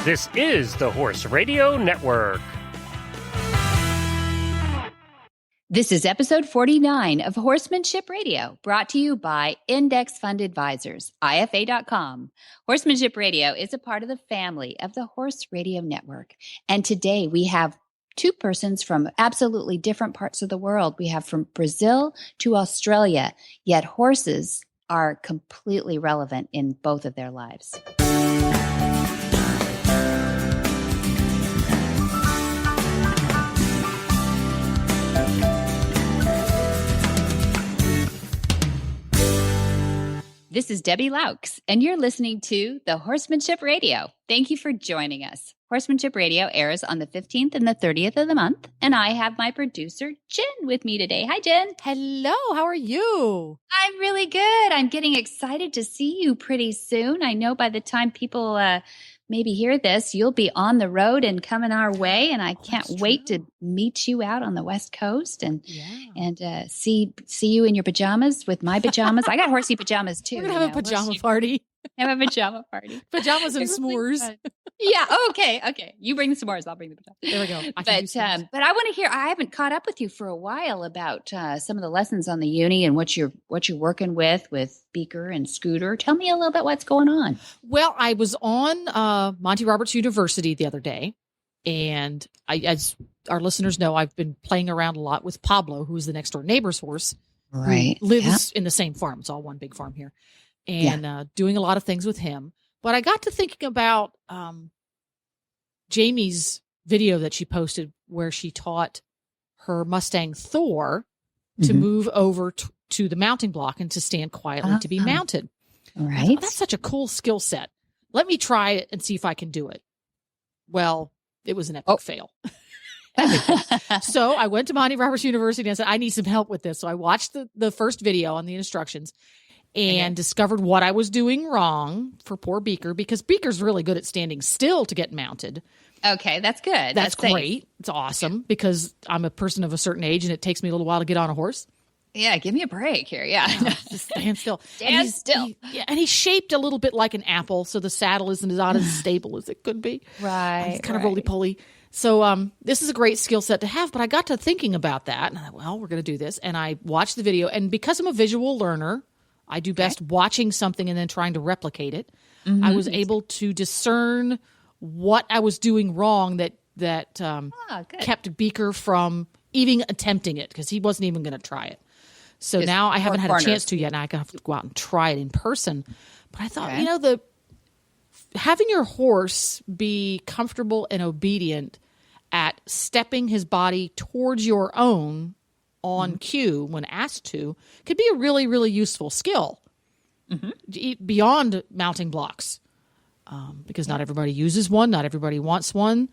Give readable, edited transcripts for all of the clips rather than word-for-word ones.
This is the Horse Radio Network. This is episode 49 of Horsemanship Radio, brought to you by Index Fund Advisors, IFA.com. Horsemanship Radio is a part of the family of the Horse Radio Network. And today we have two persons from absolutely different parts of the world. We have from Brazil to Australia, yet horses are completely relevant in both of their lives. This is Debbie Laux, and you're listening to the Horsemanship Radio. Thank you for joining us. Horsemanship Radio airs on the 15th and the 30th of the month, and I have my producer, Jen, with me today. Hi, Jen. Hello. How are you? I'm really good. I'm getting excited to see you pretty soon. I know by the time people maybe hear this, you'll be on the road and coming our way, and I can't wait to meet you out on the West Coast and see you in your pajamas with my pajamas. I got horsey pajamas too. We're gonna have a pajama party. Have a pajama party. Pajamas and s'mores. Yeah. Okay. You bring the s'mores. I'll bring the pajamas. There we go. But I want to hear. I haven't caught up with you for a while about some of the lessons on the uni and what you're working with Beaker and Scooter. Tell me a little bit what's going on. Well, I was on Monty Roberts University the other day, and as our listeners know, I've been playing around a lot with Pablo, who's the next door neighbor's horse, right? Who lives in the same farm. It's all one big farm here. And doing a lot of things with him. But I got to thinking about Jamie's video that she posted where she taught her Mustang Thor to move over to the mounting block and to stand quietly to be mounted. Right. That's such a cool skill set. Let me try it and see if I can do it. Well, it was an epic fail. So I went to Monty Roberts University and I said, I need some help with this. So I watched the first video on the instructions and discovered what I was doing wrong for poor Beaker, because Beaker's really good at standing still to get mounted. Okay, that's good. That's great. Safe. It's awesome because I'm a person of a certain age and it takes me a little while to get on a horse. Yeah, give me a break here. Yeah. Just stand still. Stand still. And he's shaped a little bit like an apple, so the saddle isn't as stable as it could be. Right. It's kind of roly-poly. So this is a great skill set to have, but I got to thinking about that, and I thought, well, we're going to do this. And I watched the video, and because I'm a visual learner, I do best watching something and then trying to replicate it. I was able to discern what I was doing wrong that kept Beaker from even attempting it, because he wasn't even going to try it. So now I haven't had a chance to yet, and I have to go out and try it in person. But I thought, having your horse be comfortable and obedient at stepping his body towards your own on cue when asked to could be a really, really useful skill beyond mounting blocks, because not everybody uses one, not everybody wants one.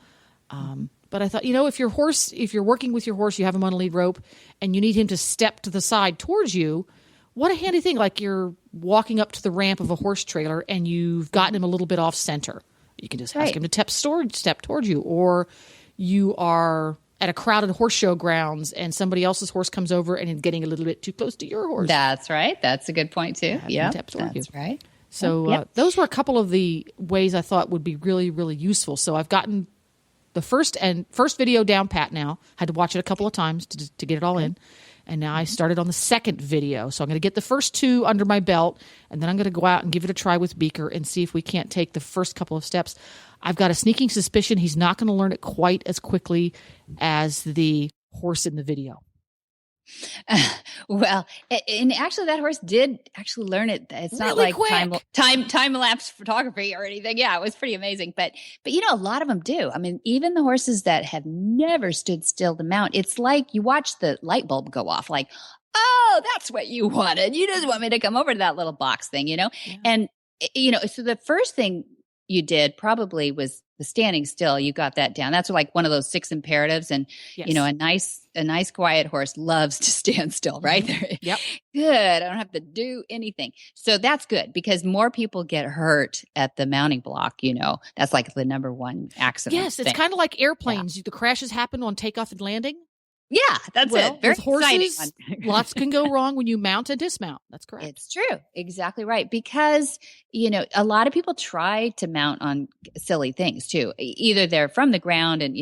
But I thought, if you're working with your horse, you have him on a lead rope and you need him to step to the side towards you, what a handy thing. Like you're walking up to the ramp of a horse trailer and you've gotten him a little bit off center. You can just ask him to step towards you, or you are at a crowded horse show grounds and somebody else's horse comes over and is getting a little bit too close to your horse. That's right. That's a good point too. Yeah, that's right. So those were a couple of the ways I thought would be really, really useful. So I've gotten the first video down pat now. Had to watch it a couple of times to get it all in. And now I started on the second video. So I'm going to get the first two under my belt, and then I'm going to go out and give it a try with Beaker and see if we can't take the first couple of steps. I've got a sneaking suspicion he's not going to learn it quite as quickly as the horse in the video. Well, and actually that horse did actually learn it. It's not really like time lapse photography or anything. Yeah, it was pretty amazing. But a lot of them do. I mean, even the horses that have never stood still to mount, it's like you watch the light bulb go off, like, oh, that's what you wanted. You just want me to come over to that little box thing, Yeah. And so the first thing you did probably was the standing still. You got that down. That's like one of those 6 imperatives. And, a nice quiet horse loves to stand still, right? Yep. Good. I don't have to do anything. So that's good, because more people get hurt at the mounting block. That's like the number one accident. Yes. It's kind of like airplanes. The crashes happen on takeoff and landing. Yeah, that's Well, it. Very with horses, exciting. lots can go wrong when you mount and dismount. That's correct. It's true. Exactly right. Because, a lot of people try to mount on silly things too. Either they're from the ground and,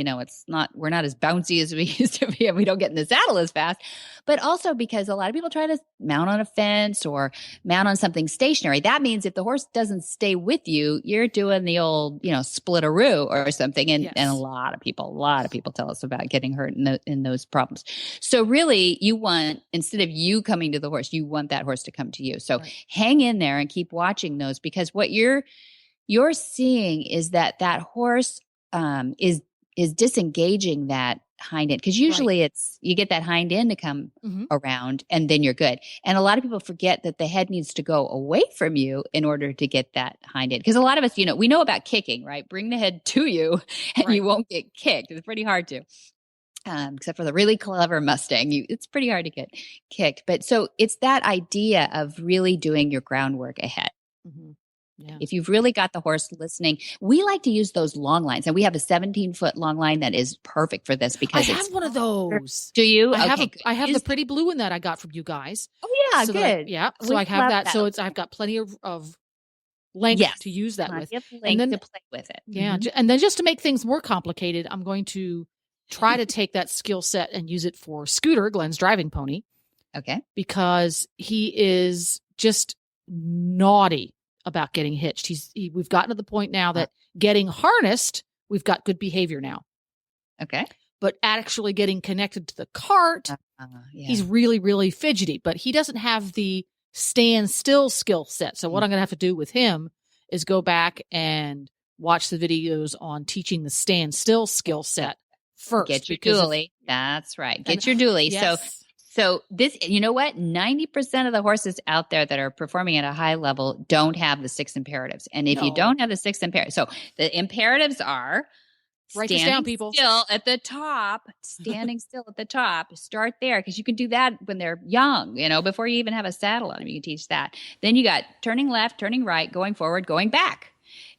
we're not as bouncy as we used to be and we don't get in the saddle as fast, but also because a lot of people try to mount on a fence or mount on something stationary. That means if the horse doesn't stay with you, you're doing the old, split-a-roo or something. And, Yes. and a lot of people tell us about getting hurt in those problems. So really you want, instead of you coming to the horse, you want that horse to come to you. So Right. hang in there and keep watching those, because what you're seeing is that horse is disengaging that hind end, because usually it's you get that hind end to come around and then you're good. And a lot of people forget that the head needs to go away from you in order to get that hind end, because a lot of us, we know about kicking, right? Bring the head to you and you won't get kicked. It's pretty hard to. Except for the really clever Mustang, it's pretty hard to get kicked. But so it's that idea of really doing your groundwork ahead. Mm-hmm. Yeah. If you've really got the horse listening, we like to use those long lines, and we have a 17-foot long line that is perfect for this because I have one of those. Do you? I have the pretty blue one that I got from you guys. Oh yeah, so good. So I have that. So I've got plenty of length to use that with, and then to play with it. Yeah, and then just to make things more complicated, I'm going to try to take that skill set and use it for Scooter, Glenn's driving pony. Okay. Because he is just naughty about getting hitched. We've gotten to the point now that getting harnessed, we've got good behavior now. Okay. But actually getting connected to the cart, he's really, really fidgety. But he doesn't have the stand still skill set. So what I'm going to have to do with him is go back and watch the videos on teaching the stand still skill set first. Get your dually. That's right. Get your dually. Yes. So this, you know what? 90% of the horses out there that are performing at a high level don't have the 6 imperatives. And if you don't have the 6 imperatives, so the imperatives are write this down, people. Still at the top, standing still at the top. Start there, because you can do that when they're young, before you even have a saddle on them. You can teach that. Then you got turning left, turning right, going forward, going back.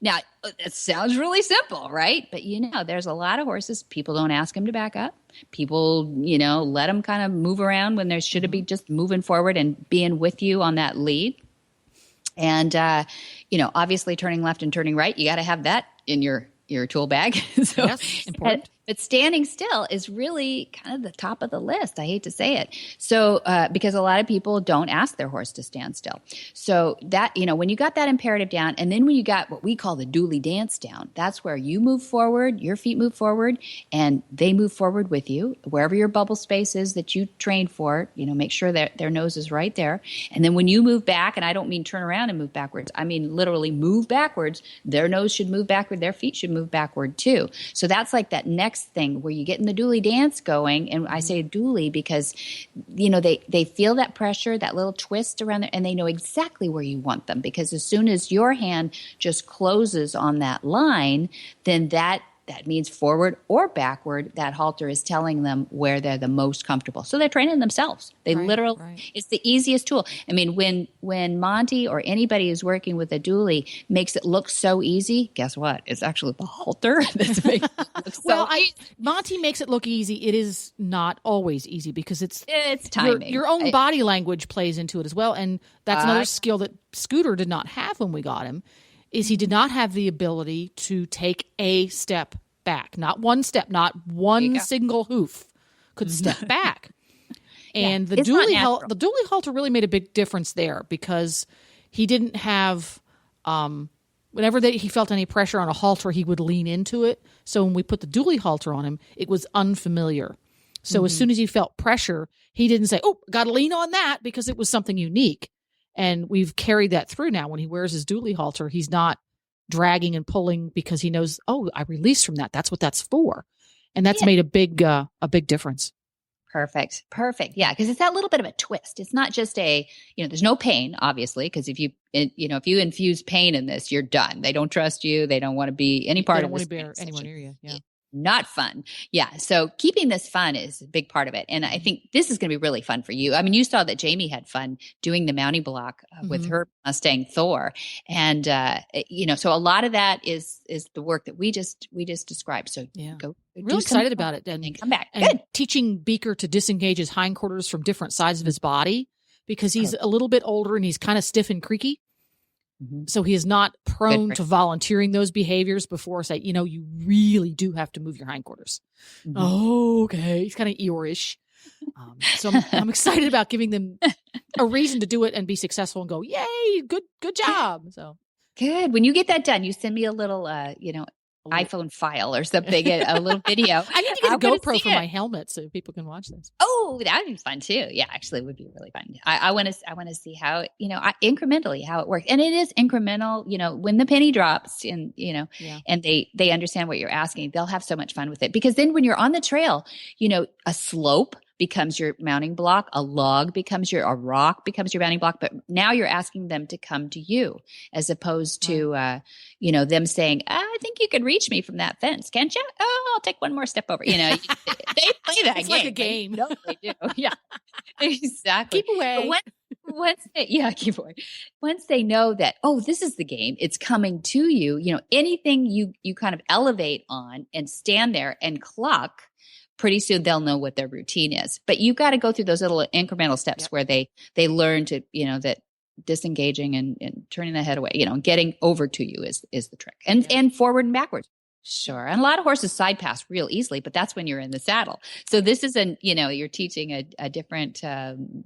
Now, it sounds really simple, right? But, there's a lot of horses, people don't ask them to back up. People, let them kind of move around when there should be just moving forward and being with you on that lead. And, obviously turning left and turning right, you got to have that in your tool bag. So, yes, important. But standing still is really kind of the top of the list. I hate to say it. So, because a lot of people don't ask their horse to stand still. So that, when you got that imperative down, and then when you got what we call the dually dance down, that's where you move forward, your feet move forward, and they move forward with you. Wherever your bubble space is that you trained for, make sure that their nose is right there. And then when you move back, and I don't mean turn around and move backwards, I mean literally move backwards, their nose should move backward, their feet should move backward too. So that's like that next thing where you get in the dually dance going. And I say dually because, they feel that pressure, that little twist around there, and they know exactly where you want them, because as soon as your hand just closes on that line, then that means forward or backward. That halter is telling them where they're the most comfortable. So they're training themselves. They it's the easiest tool. I mean, when Monty or anybody is working with a dually makes it look so easy, guess what? It's actually the halter that's making it look so easy. Monty makes it look easy. It is not always easy, because it's timing. Your own body language plays into it as well. And that's another skill that Scooter did not have when we got him. Is he did not have the ability to take a step back. Not one step, not one single hoof could step back. And the dually halter really made a big difference there, because he didn't have whenever he felt any pressure on a halter, he would lean into it. So when we put the dually halter on him, it was unfamiliar. So as soon as he felt pressure, he didn't say, "Oh, got to lean on that," because it was something unique. And we've carried that through now. When he wears his dually halter, he's not dragging and pulling because he knows, oh, I released from that. That's what that's for. And that's made a big difference. Perfect. Yeah. Because it's that little bit of a twist. It's not just there's no pain, obviously, because if you infuse pain in this, you're done. They don't trust you. They don't want to be any part of this. They don't want to bear anyone near you. Yeah. not fun. Yeah. So keeping this fun is a big part of it. And I think this is going to be really fun for you. I mean, you saw that Jamie had fun doing the mounting block with her Mustang Thor. And, so a lot of that is the work that we just described. So go. Really excited about it. And come back. And Good. teaching Beaker to disengage his hindquarters from different sides of his body because he's a little bit older and he's kind of stiff and creaky. So he is not prone to volunteering those behaviors before say, you really do have to move your hindquarters. Oh, okay. He's kind of Eeyore-ish. So I'm excited about giving them a reason to do it and be successful and go, yay, good job. So good. When you get that done, you send me a little, iPhone file or something, a little video. I need to get a GoPro for my helmet so people can watch this. Oh, that would be fun too. Yeah, actually, it would be really fun. I want to see how incrementally how it works, and it is incremental. When the penny drops, and and they understand what you're asking, they'll have so much fun with it because then when you're on the trail, a slope becomes your mounting block, a rock becomes your mounting block. But now you're asking them to come to you as opposed to, them saying, I think you could reach me from that fence. Can't you? Oh, I'll take one more step over. They play that it's game. Like a game. They do. Yeah, exactly. Keep away. Keep away. Once they know that, this is the game, it's coming to you, anything you kind of elevate on and stand there and cluck, pretty soon they'll know what their routine is. But you've got to go through those little incremental steps where they learn to, that disengaging and turning the head away, getting over to you is the trick. And forward and backwards. Sure. And a lot of horses side pass real easily, but that's when you're in the saddle. So this is you're teaching a different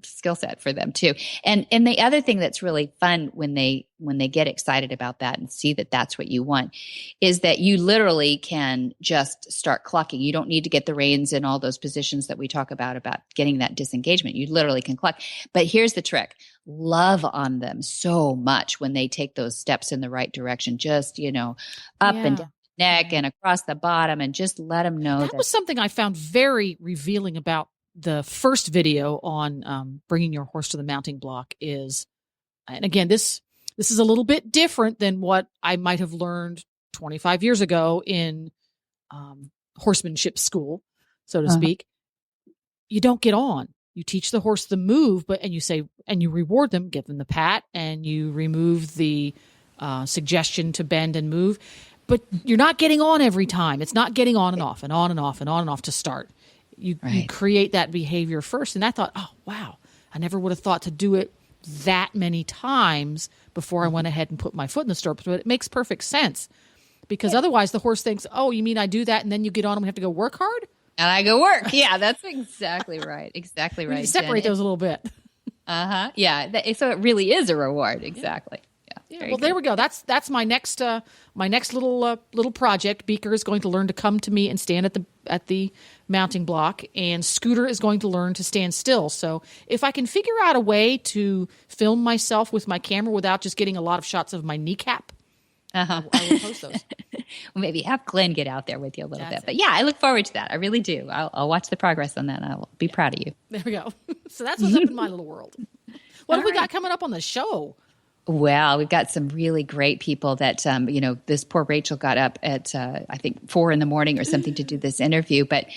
skill set for them too. And the other thing that's really fun when they get excited about that and see that that's what you want is that you literally can just start clucking. You don't need to get the reins in all those positions that we talk about getting that disengagement. You literally can cluck. But here's the trick. Love on them so much when they take those steps in the right direction, just, up and down neck and across the bottom, and just let them know that was something I found very revealing about the first video on bringing your horse to the mounting block is, and again, this is a little bit different than what I might have learned 25 years ago in horsemanship school, so to speak. You don't get on. You teach the horse the move, and you reward them, give them the pat, and you remove the suggestion to bend and move. But you're not getting on every time. It's not getting on and off and on and off and on and off to start. You create that behavior first. And I thought, oh, wow, I never would have thought to do it that many times before I went ahead and put my foot in the stirrups. But it makes perfect sense because otherwise the horse thinks, oh, you mean I do that and then you get on and we have to go work hard? And I go work. Yeah, that's exactly right. Exactly right. You separate those a little bit. Yeah. So it really is a reward. Exactly. Yeah, well, there we go. That's my next little project. Beaker is going to learn to come to me and stand at the mounting block, and Scooter is going to learn to stand still. So if I can figure out a way to film myself with my camera without just getting a lot of shots of my kneecap, I will post those. Well, maybe have Glenn get out there with you a little bit. But yeah, I look forward to that. I really do. I'll watch the progress on that, and I'll be proud of you. There we go. So that's what's up in my little world. What have we got coming up on the show? Well, we've got some really great people that, this poor Rachel got up at, I think 4 a.m. or something to do this interview. But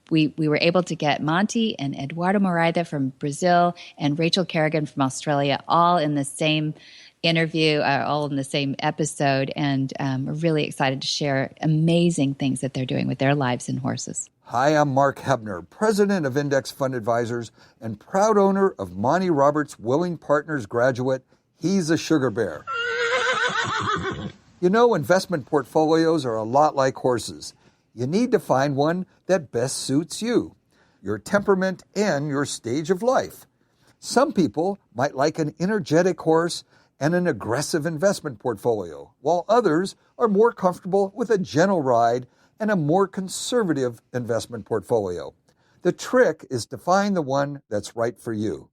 we were able to get Monty and Eduardo Moraida from Brazil and Rachel Kerrigan from Australia all in the same interview, all in the same episode. And we're really excited to share amazing things that they're doing with their lives and horses. Hi, I'm Mark Hebner, president of Index Fund Advisors and proud owner of Monty Roberts' Willing Partners graduate. He's a sugar bear. Investment portfolios are a lot like horses. You need to find one that best suits you, your temperament, and your stage of life. Some people might like an energetic horse and an aggressive investment portfolio, while others are more comfortable with a gentle ride and a more conservative investment portfolio. The trick is to find the one that's right for you.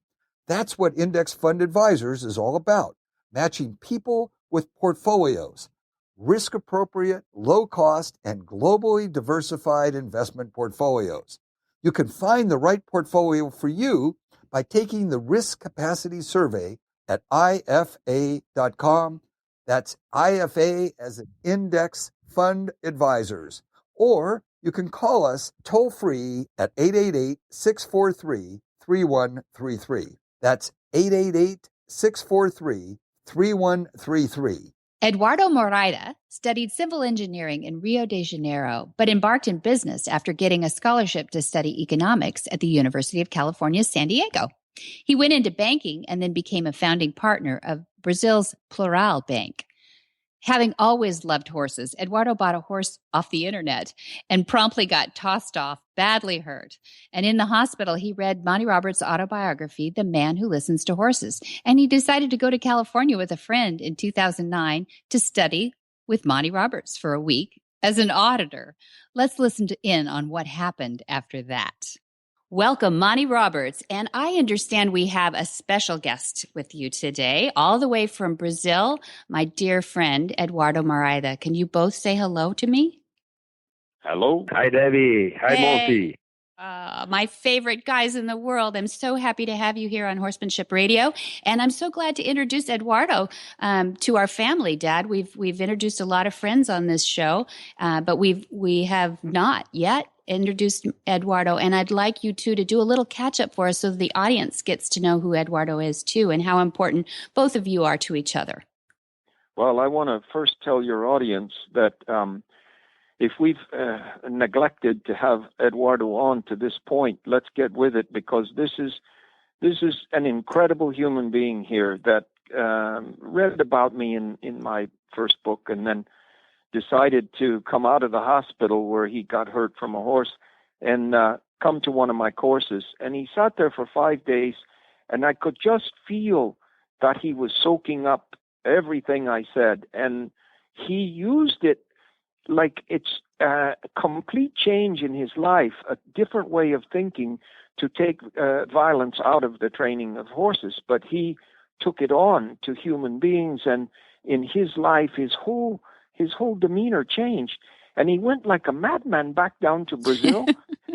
That's what Index Fund Advisors is all about, matching people with portfolios, risk-appropriate, low-cost, and globally diversified investment portfolios. You can find the right portfolio for you by taking the Risk Capacity Survey at IFA.com. That's IFA as an Index Fund Advisors. or you can call us toll-free at 888-643-3133. That's 888-643-3133. Eduardo Moreira studied civil engineering in Rio de Janeiro, but embarked in business after getting a scholarship to study economics at the University of California, San Diego. He went into banking and then became a founding partner of Brazil's Plural Bank. Having always loved horses, Eduardo bought a horse off the internet and promptly got tossed off, badly hurt. And in the hospital, he read Monty Roberts' autobiography, The Man Who Listens to Horses. And he decided to go to California with a friend in 2009 to study with Monty Roberts for a week as an auditor. Let's listen in on what happened after that. Welcome, Monty Roberts. And I understand we have a special guest with you today, all the way from Brazil, my dear friend, Eduardo Moreira. Can you both say hello to me? Hello. Hi, Debbie. Hi, Hey. Monty. My favorite guys in the world. I'm so happy to have you here on Horsemanship Radio. And I'm so glad to introduce Eduardo to our family, Dad. We've introduced a lot of friends on this show, but we have not yet introduced Eduardo. And I'd like you two to do a little catch up for us so the audience gets to know who Eduardo is too and how important both of you are to each other. Well, I want to first tell your audience that if we've neglected to have Eduardo on to this point, let's get with it, because this is an incredible human being here that read about me in my first book and then decided to come out of the hospital where he got hurt from a horse and come to one of my courses. And he sat there for 5 days, and I could just feel that he was soaking up everything I said. And he used it like it's a complete change in his life, a different way of thinking to take violence out of the training of horses. But he took it on to human beings, and in his life, his whole demeanor changed. And he went like a madman back down to Brazil,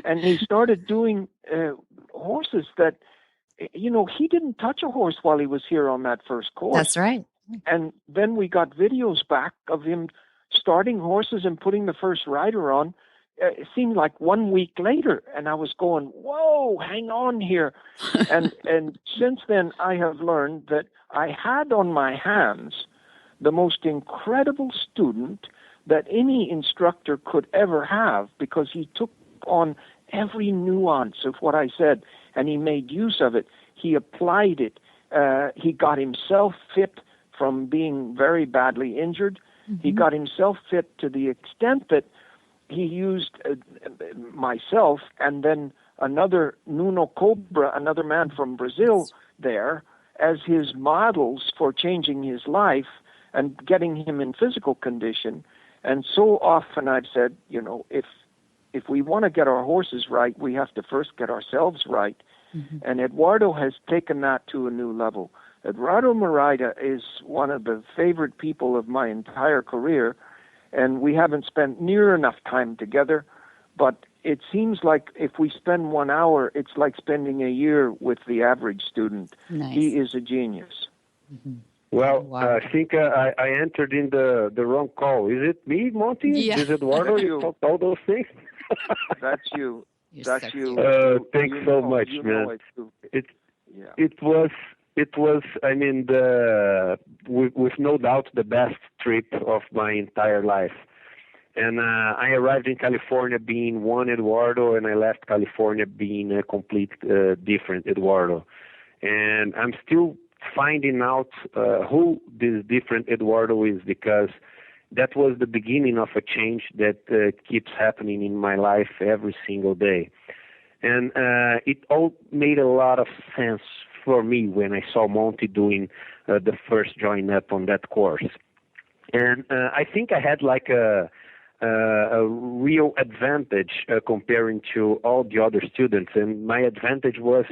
and he started doing horses that, he didn't touch a horse while he was here on that first course. That's right. And then we got videos back of him starting horses and putting the first rider on. It seemed like 1 week later, and I was going, whoa, hang on here. and since then, I have learned that I had on my hands the most incredible student that any instructor could ever have, because he took on every nuance of what I said, and he made use of it. He applied it. He got himself fit from being very badly injured. Mm-hmm. He got himself fit to the extent that he used myself and then another Nuno Cobra, another man from Brazil there, as his models for changing his life and getting him in physical condition. And so often I've said, if we want to get our horses right, we have to first get ourselves right. Mm-hmm. And Eduardo has taken that to a new level. Eduardo Moreira is one of the favorite people of my entire career, and we haven't spent near enough time together, but it seems like if we spend 1 hour, it's like spending a year with the average student. Nice. He is a genius. Mm-hmm. Well, wow. I think I entered in the wrong call. Is it me, Monty? Yeah. Is Eduardo? You talked all those things? That's you. You're That's so you. Thanks so much, man. It was. I mean, with no doubt, the best trip of my entire life. And I arrived in California being one Eduardo, and I left California being a complete different Eduardo. And I'm still finding out who this different Eduardo is, because that was the beginning of a change that keeps happening in my life every single day. And it all made a lot of sense for me when I saw Monty doing the first join up on that course. And I think I had like a real advantage comparing to all the other students. And my advantage was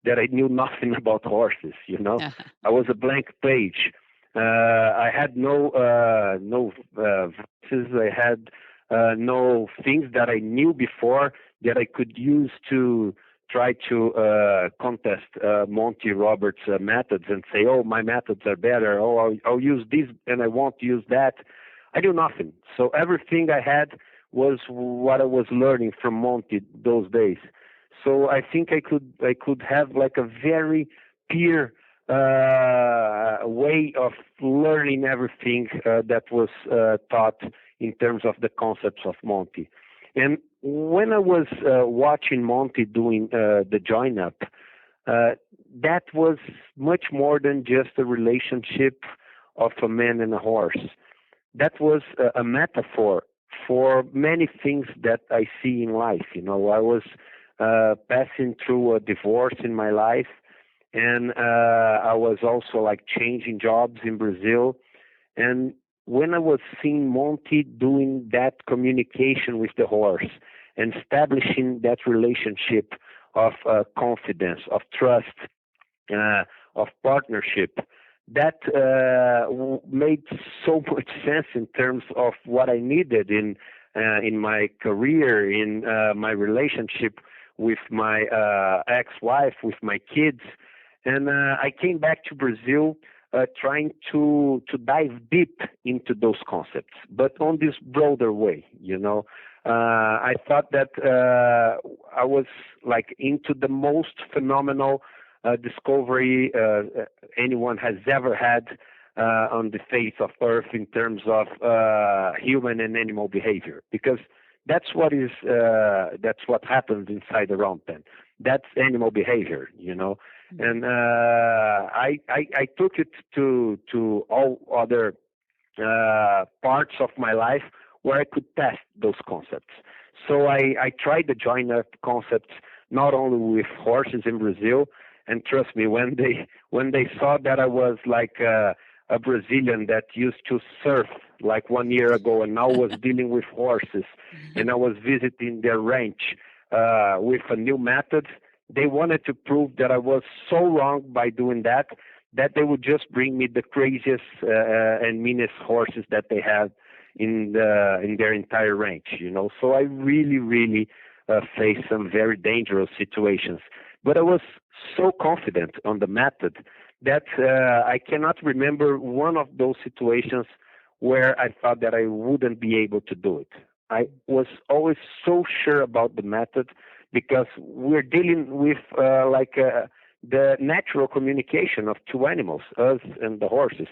that I knew nothing about horses, I was a blank page. I had no verses. I had no things that I knew before that I could use to try to contest Monty Roberts' methods and say, oh, my methods are better. Oh, I'll use this and I won't use that. I knew nothing. So everything I had was what I was learning from Monty those days. So I think I could have like a very peer way of learning everything that was taught in terms of the concepts of Monty. And when I was watching Monty doing the join up, that was much more than just a relationship of a man and a horse. That was a metaphor for many things that I see in life. You know, I was passing through a divorce in my life, and I was also like changing jobs in Brazil. And when I was seeing Monty doing that communication with the horse and establishing that relationship of confidence, of trust, of partnership, that made so much sense in terms of what I needed in my career, in my relationship with my ex-wife, with my kids. And I came back to Brazil trying to dive deep into those concepts, but on this broader way, you know. I thought that I was like into the most phenomenal discovery anyone has ever had on the face of Earth in terms of human and animal behavior, because that's what happens inside the round pen. That's animal behavior, you know. And I took it to all other parts of my life where I could test those concepts. So I tried the join up concepts not only with horses in Brazil, and trust me, when they saw that I was like a Brazilian that used to surf like 1 year ago and now was dealing with horses, and I was visiting their ranch with a new method, they wanted to prove that I was so wrong by doing that they would just bring me the craziest and meanest horses that they had in their entire ranch, you know. So I really faced some very dangerous situations. But I was so confident on the method that I cannot remember one of those situations where I thought that I wouldn't be able to do it. I was always so sure about the method, because we're dealing with the natural communication of two animals, us and the horses.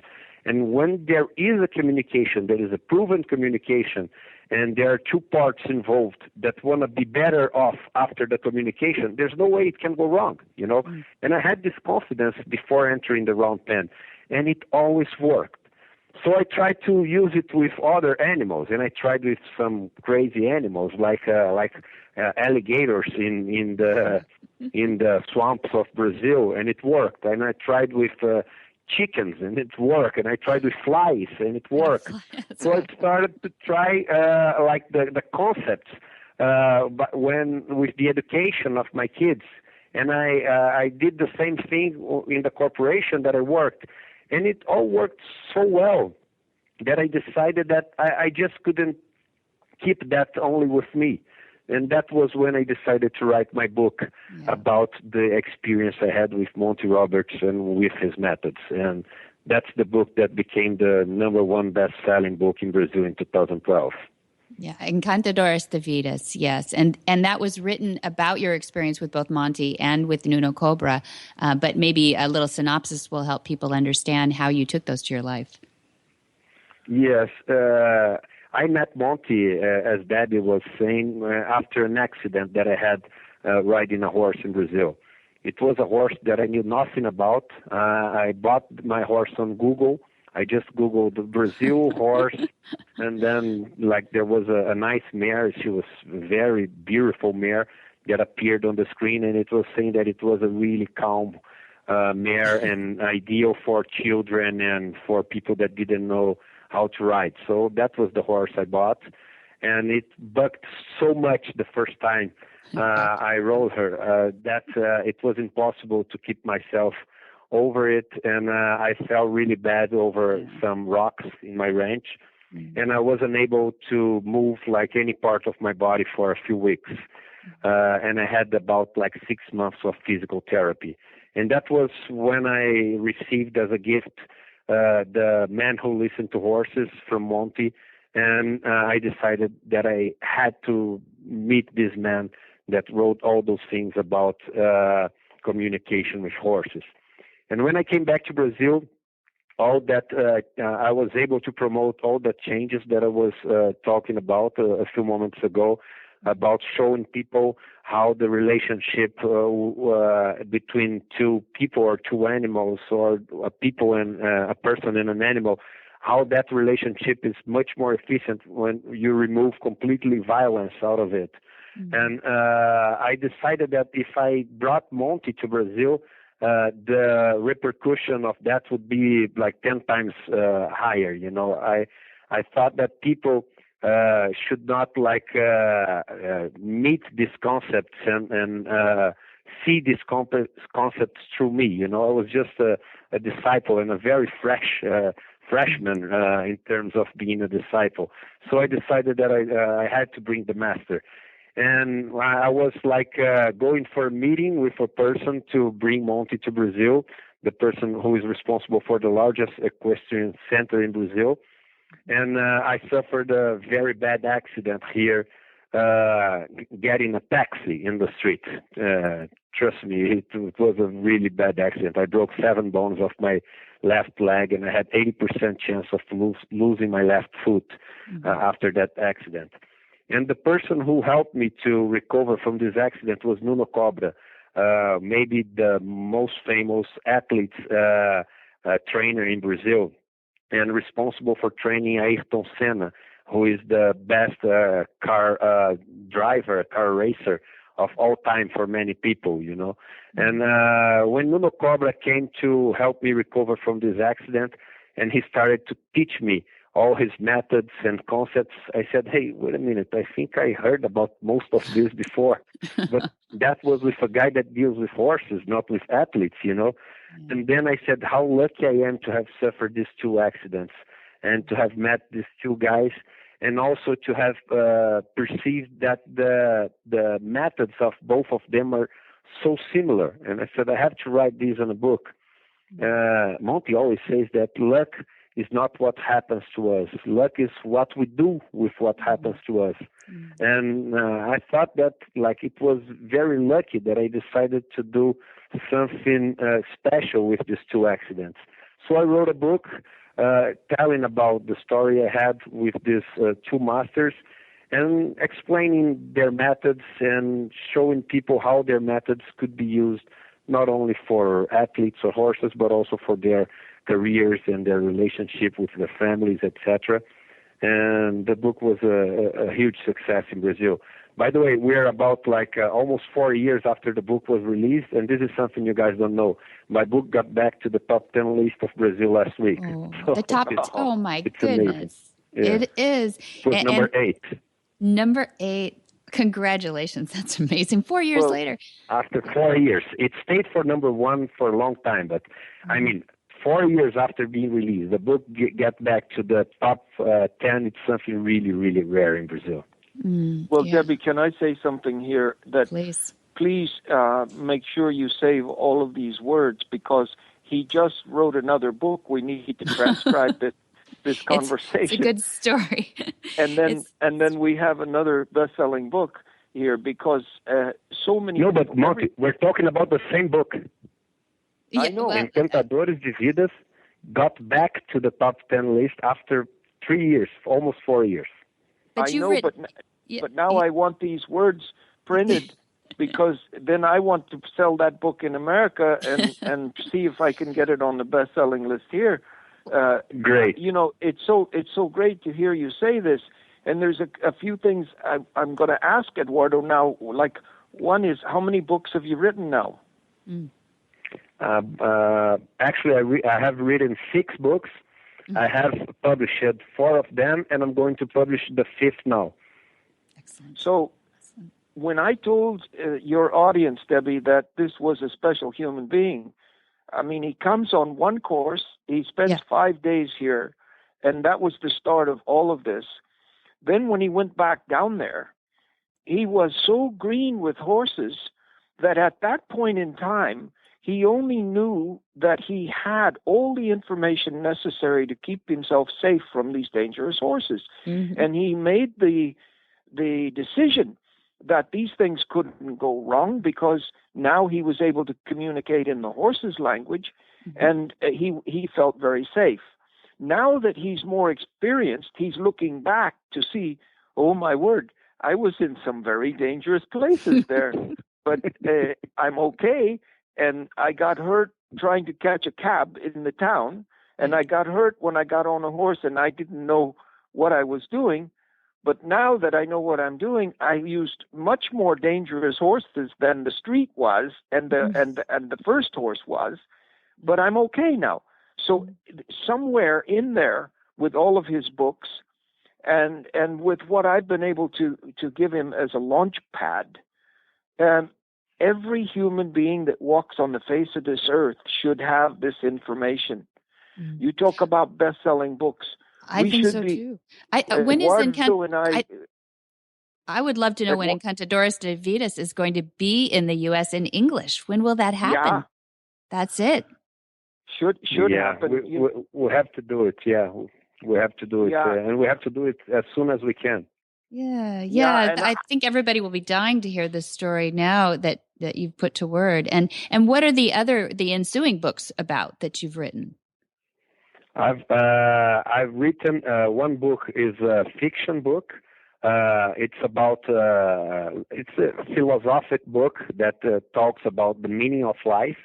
And when there is a communication, there is a proven communication, and there are two parts involved that want to be better off after the communication, there's no way it can go wrong, you know. And I had this confidence before entering the round pen, and it always worked. So I tried to use it with other animals, and I tried with some crazy animals like alligators in the swamps of Brazil, and it worked. And I tried with chickens, and it worked. And I tried with flies, and it worked. So I started to try like the concepts, but with the education of my kids, and I did the same thing in the corporation that I worked. And it all worked so well that I decided that I just couldn't keep that only with me. And that was when I decided to write my book about the experience I had with Monty Roberts and with his methods. And that's the book that became the #1 best-selling book in Brazil in 2012. Yeah, Encantadores de Vidas, yes. And that was written about your experience with both Monty and with Nuno Cobra, but maybe a little synopsis will help people understand how you took those to your life. Yes, I met Monty, as Debbie was saying, after an accident that I had riding a horse in Brazil. It was a horse that I knew nothing about. I bought my horse on Google. I just Googled Brazil horse, and then like there was a nice mare. She was a very beautiful mare that appeared on the screen, and it was saying that it was a really calm mare and ideal for children and for people that didn't know how to ride. So that was the horse I bought, and it bucked so much the first time I rode her that it was impossible to keep myself over it, and I fell really bad over some rocks in my ranch, and I wasn't able to move like any part of my body for a few weeks, and I had about like 6 months of physical therapy. And that was when I received as a gift the Man Who Listened to Horses from Monty, And I decided that I had to meet this man that wrote all those things about communication with horses. And when I came back to Brazil, all that I was able to promote all the changes that I was talking about a few moments ago, about showing people how the relationship between two people or two animals, or a people and a person and an animal, how that relationship is much more efficient when you remove completely violence out of it. Mm-hmm. And I decided that if I brought Monty to Brazil, the repercussion of that would be like 10 times higher. You know, I thought that people should not meet these concepts and see these concepts through me. You know, I was just a disciple and a very fresh freshman in terms of being a disciple. So I decided that I had to bring the master. And I was going for a meeting with a person to bring Monty to Brazil, the person who is responsible for the largest equestrian center in Brazil. And I suffered a very bad accident here, getting a taxi in the street. Trust me, it was a really bad accident. I broke 7 bones of my left leg, and I had 80% chance of losing my left foot after that accident. And the person who helped me to recover from this accident was Nuno Cobra, maybe the most famous athlete trainer in Brazil, and responsible for training Ayrton Senna, who is the best car driver, car racer of all time for many people, you know. And when Nuno Cobra came to help me recover from this accident, and he started to teach me all his methods and concepts, I said, hey, wait a minute, I think I heard about most of this before. But that was with a guy that deals with horses, not with athletes, you know. And then I said, how lucky I am to have suffered these 2 accidents and to have met these 2 guys, and also to have perceived that the methods of both of them are so similar. And I said, I have to write these in a book. Monty always says that luck is not what happens to us. Luck is what we do with what happens to us. And I thought that it was very lucky that I decided to do something special with these 2 accidents. So I wrote a book telling about the story I had with these 2 masters, and explaining their methods and showing people how their methods could be used not only for athletes or horses, but also for their careers and their relationship with their families, etc. And the book was a huge success in Brazil. By the way, we're about almost 4 years after the book was released, and this is something you guys don't know. My book got back to the top 10 list of Brazil last week. Oh, so the top, oh my goodness. Yeah. It is. It was number 8. Number 8. Congratulations. That's amazing. 4 years later. After 4 years. It stayed for number 1 for a long time, but I mean, 4 years after being released, the book got back to the top 10. It's something really, really rare in Brazil. Well, yeah. Debbie, can I say something here? That please make sure you save all of these words, because he just wrote another book. We need to transcribe this conversation. It's a good story. and then we have another best-selling book here, because so many. No, but Monty, we're talking about the same book. Yeah, I know. Encantadores de Vidas got back to the top 10 list after 3 years, almost 4 years. But I know, but now I want these words printed, because then I want to sell that book in America and see if I can get it on the best-selling list here. Great. You know, it's so great to hear you say this. And there's a few things I'm going to ask Eduardo now. Like, one is, how many books have you written now? Actually, I have written 6 books. I have published 4 of them, and I'm going to publish the 5th now. Excellent. So when I told your audience, Debbie, that this was a special human being, I mean, he comes on one course, he spends 5 days here, and that was the start of all of this. Then when he went back down there, he was so green with horses that at that point in time, he only knew that he had all the information necessary to keep himself safe from these dangerous horses. Mm-hmm. And he made the decision that these things couldn't go wrong because now he was able to communicate in the horse's language, and he felt very safe. Now that he's more experienced, he's looking back to see, oh my word, I was in some very dangerous places there, but I'm okay. And I got hurt trying to catch a cab in the town, and I got hurt when I got on a horse and I didn't know what I was doing. But now that I know what I'm doing, I used much more dangerous horses than the street was and the first horse was, but I'm okay now. So somewhere in there, with all of his books and with what I've been able to give him as a launch pad, every human being that walks on the face of this earth should have this information. You talk about best-selling books. I think so too. When is Encantadores? I would love to know when Encantadores de Vidas is going to be in the U.S. in English. When will that happen? Yeah. That's it. Should happen. We have to do it. Yeah, we have to do it, and we have to do it as soon as we can. Yeah. I think everybody will be dying to hear this story now that you've put to word. And what are the ensuing books about that you've written? I've written one book is a fiction book. It's about it's a philosophic book that talks about the meaning of life.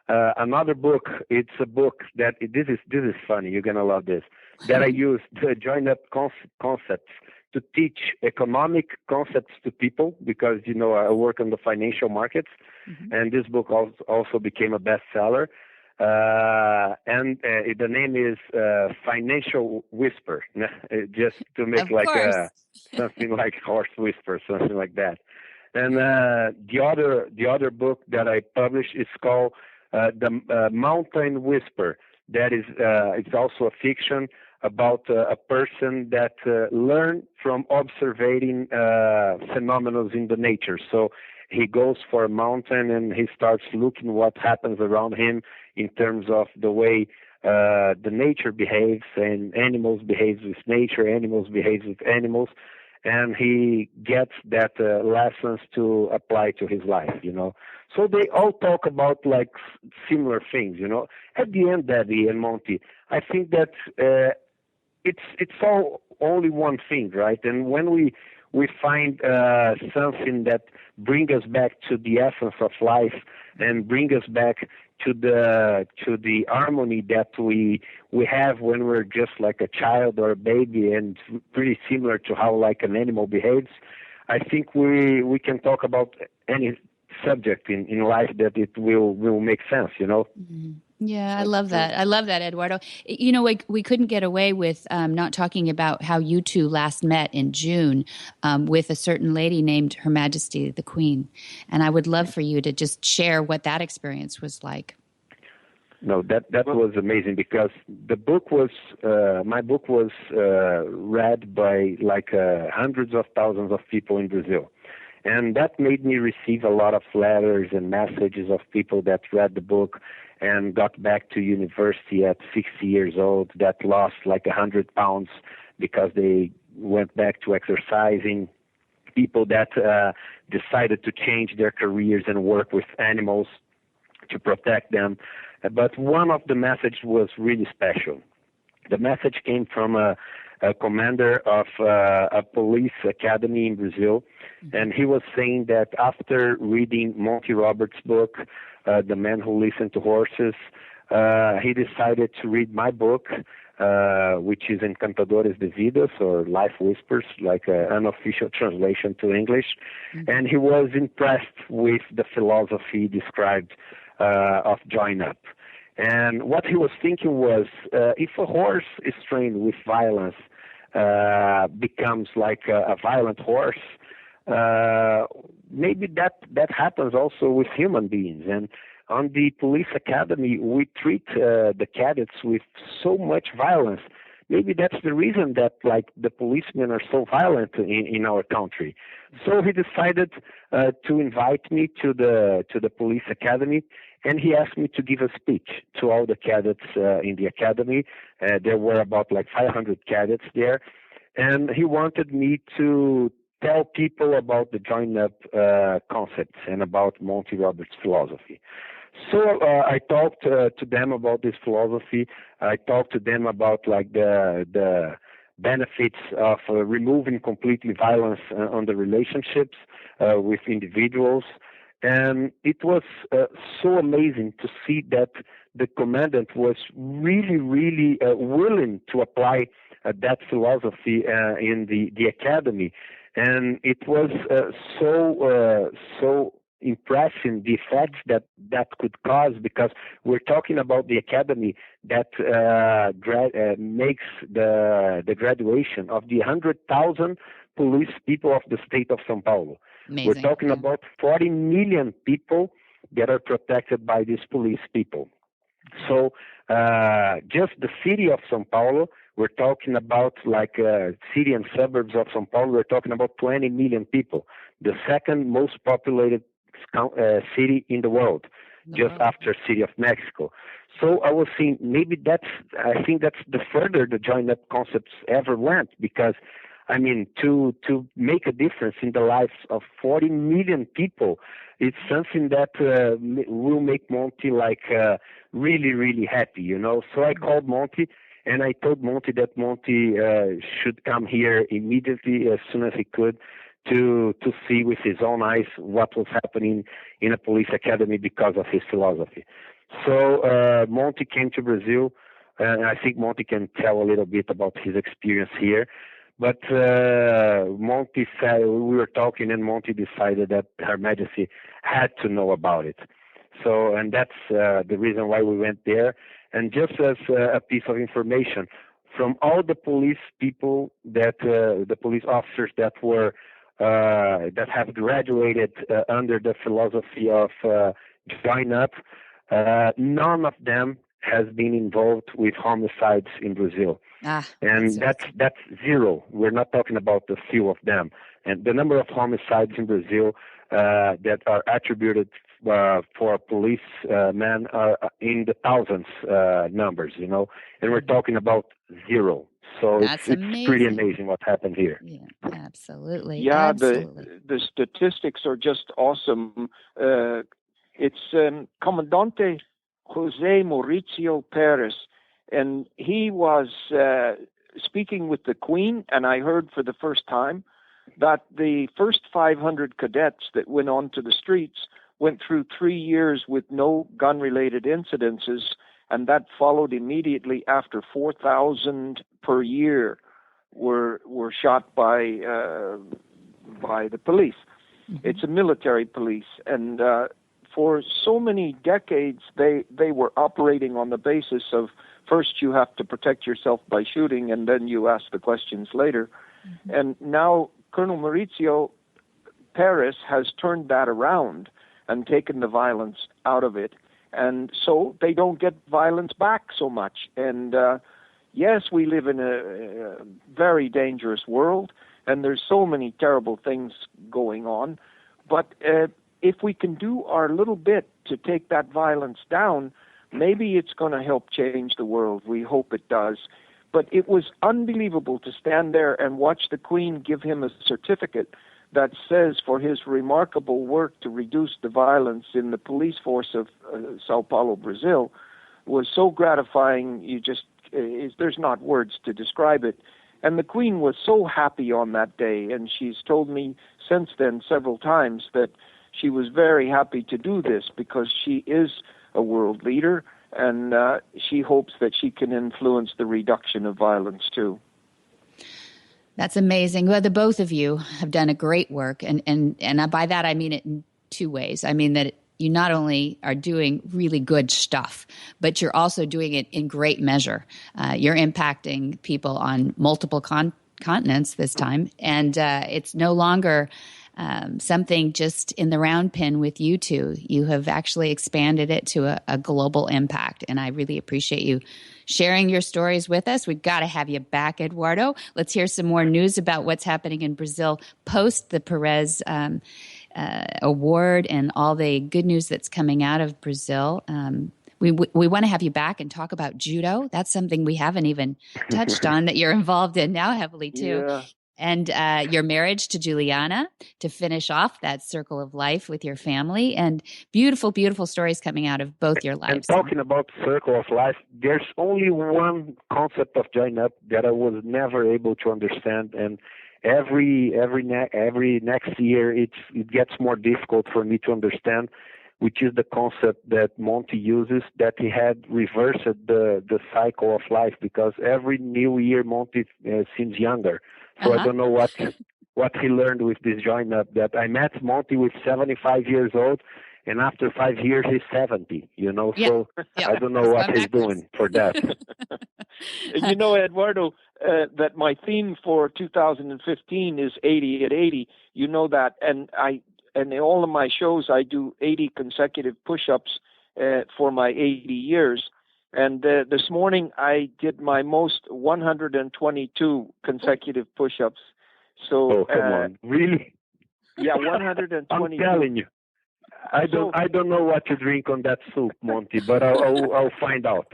Another book, it's a book that this is funny. You're gonna love this. That I use to join up concepts to teach economic concepts to people because I work on the financial markets, and this book also became a bestseller. And the name is Financial Whisper, just to make something like Horse Whisper, something like that. And the other book that I published is called The Mountain Whisper. That is, it's also a fiction about a person that learned from observing phenomena in the nature. So he goes for a mountain and he starts looking what happens around him in terms of the way the nature behaves, and animals behave with nature, animals behave with animals, and he gets that lessons to apply to his life, So they all talk about like similar things, At the end, Debbie and Monty, I think that it's all only one thing, right? And when we find something that brings us back to the essence of life and bring us back to the harmony that we have when we're just like a child or a baby, and pretty similar to how like an animal behaves, I think we can talk about any subject in life that it will make sense, Mm-hmm. Yeah, I love that. I love that, Eduardo. We couldn't get away with not talking about how you two last met in June with a certain lady named Her Majesty the Queen. And I would love for you to just share what that experience was like. No, that was amazing because the book was, my book was read by like hundreds of thousands of people in Brazil. And that made me receive a lot of letters and messages of people that read the book and got back to university at 60 years old, that lost like 100 pounds because they went back to exercising, people that decided to change their careers and work with animals to protect them. But one of the messages was really special. The message came from a commander of a police academy in Brazil, and he was saying that after reading Monty Roberts' book, The Man Who Listened to Horses, he decided to read my book, which is Encantadores de Vidas, or Life Whispers, like an unofficial translation to English, and he was impressed with the philosophy described of join up. And what he was thinking was, if a horse is trained with violence, becomes like a violent horse, maybe that happens also with human beings. And on the police academy, we treat the cadets with so much violence. Maybe that's the reason that like the policemen are so violent in our country. So he decided to invite me to the police academy, And he asked me to give a speech to all the cadets in the academy. There were about like 500 cadets there. And he wanted me to tell people about the join-up concepts and about Monty Roberts' philosophy. So I talked to them about this philosophy. I talked to them about like the benefits of removing completely violence on the relationships with individuals. And it was so amazing to see that the commandant was really, really willing to apply that philosophy in the academy. And it was so impressive the effects that could cause, because we're talking about the academy that makes the graduation of the 100,000 police people of the state of São Paulo. Amazing. We're talking about 40 million people that are protected by these police people. So just the city of São Paulo, we're talking about like city and suburbs of São Paulo, we're talking about 20 million people, the second most populated city in the world, just after City of Mexico. So I was saying I think that's the further the join-up concepts ever went, because I mean, to make a difference in the lives of 40 million people, it's something that will make Monty like really, really happy, you know. So I called Monty, and I told Monty that Monty should come here immediately as soon as he could to see with his own eyes what was happening in a police academy because of his philosophy. So Monty came to Brazil, and I think Monty can tell a little bit about his experience here. But Monty said, we were talking, and Monty decided that Her Majesty had to know about it. So, and that's the reason why we went there. And just as a piece of information, from all the police people the police officers that have graduated under the philosophy of join up, none of them has been involved with homicides in Brazil. And that's zero. We're not talking about a few of them. And the number of homicides in Brazil that are attributed for police men are in the thousands numbers, you know, and we're talking about zero. So it's pretty amazing what happened here. Yeah, absolutely. Yeah, absolutely. The statistics are just awesome. It's Comandante Jose Mauricio Perez, and he was speaking with the Queen, and I heard for the first time that the first 500 cadets that went onto the streets went through 3 years with no gun-related incidences, and that followed immediately after 4,000 per year were shot by the police. Mm-hmm. It's a military police, and for so many decades they were operating on the basis of first you have to protect yourself by shooting, and then you ask the questions later. Mm-hmm. And now Colonel Mauricio Perez has turned that around and taken the violence out of it. And so they don't get violence back so much. And yes, we live in a very dangerous world, and there's so many terrible things going on. But if we can do our little bit to take that violence down, maybe it's going to help change the world. We hope it does. But it was unbelievable to stand there and watch the Queen give him a certificate that says for his remarkable work to reduce the violence in the police force of Sao Paulo, Brazil, was so gratifying. There's not words to describe it. And the Queen was so happy on that day, and she's told me since then several times that she was very happy to do this because she is a world leader, and she hopes that she can influence the reduction of violence too. That's amazing. Well, the both of you have done a great work, and by that I mean it in two ways. I mean that you not only are doing really good stuff, but you're also doing it in great measure. You're impacting people on multiple continents this time, and it's no longer something just in the round pen with you two. You have actually expanded it to a global impact, and I really appreciate you sharing your stories with us. We've got to have you back, Eduardo. Let's hear some more news about what's happening in Brazil post the Perez award and all the good news that's coming out of Brazil. We want to have you back and talk about judo. That's something we haven't even touched on that you're involved in now heavily too. Yeah. And your marriage to Juliana to finish off that circle of life with your family, and beautiful, beautiful stories coming out of both your lives. And talking about circle of life, there's only one concept of join up that I was never able to understand, and every next year it gets more difficult for me to understand, which is the concept that Monty uses, that he had reversed the cycle of life, because every new year Monty seems younger. So I don't know what he learned with this join up, that I met Monty with 75 years old, and after 5 years he's 70, so I don't know what he's doing for that. Eduardo, that my theme for 2015 is 80 at 80. You know that, and in all of my shows I do 80 consecutive push-ups for my 80 years. And this morning I did my most 122 consecutive push-ups. So, come on, really? Yeah, 122. I'm telling you, I don't know what to drink on that soup, Monty, but I'll find out.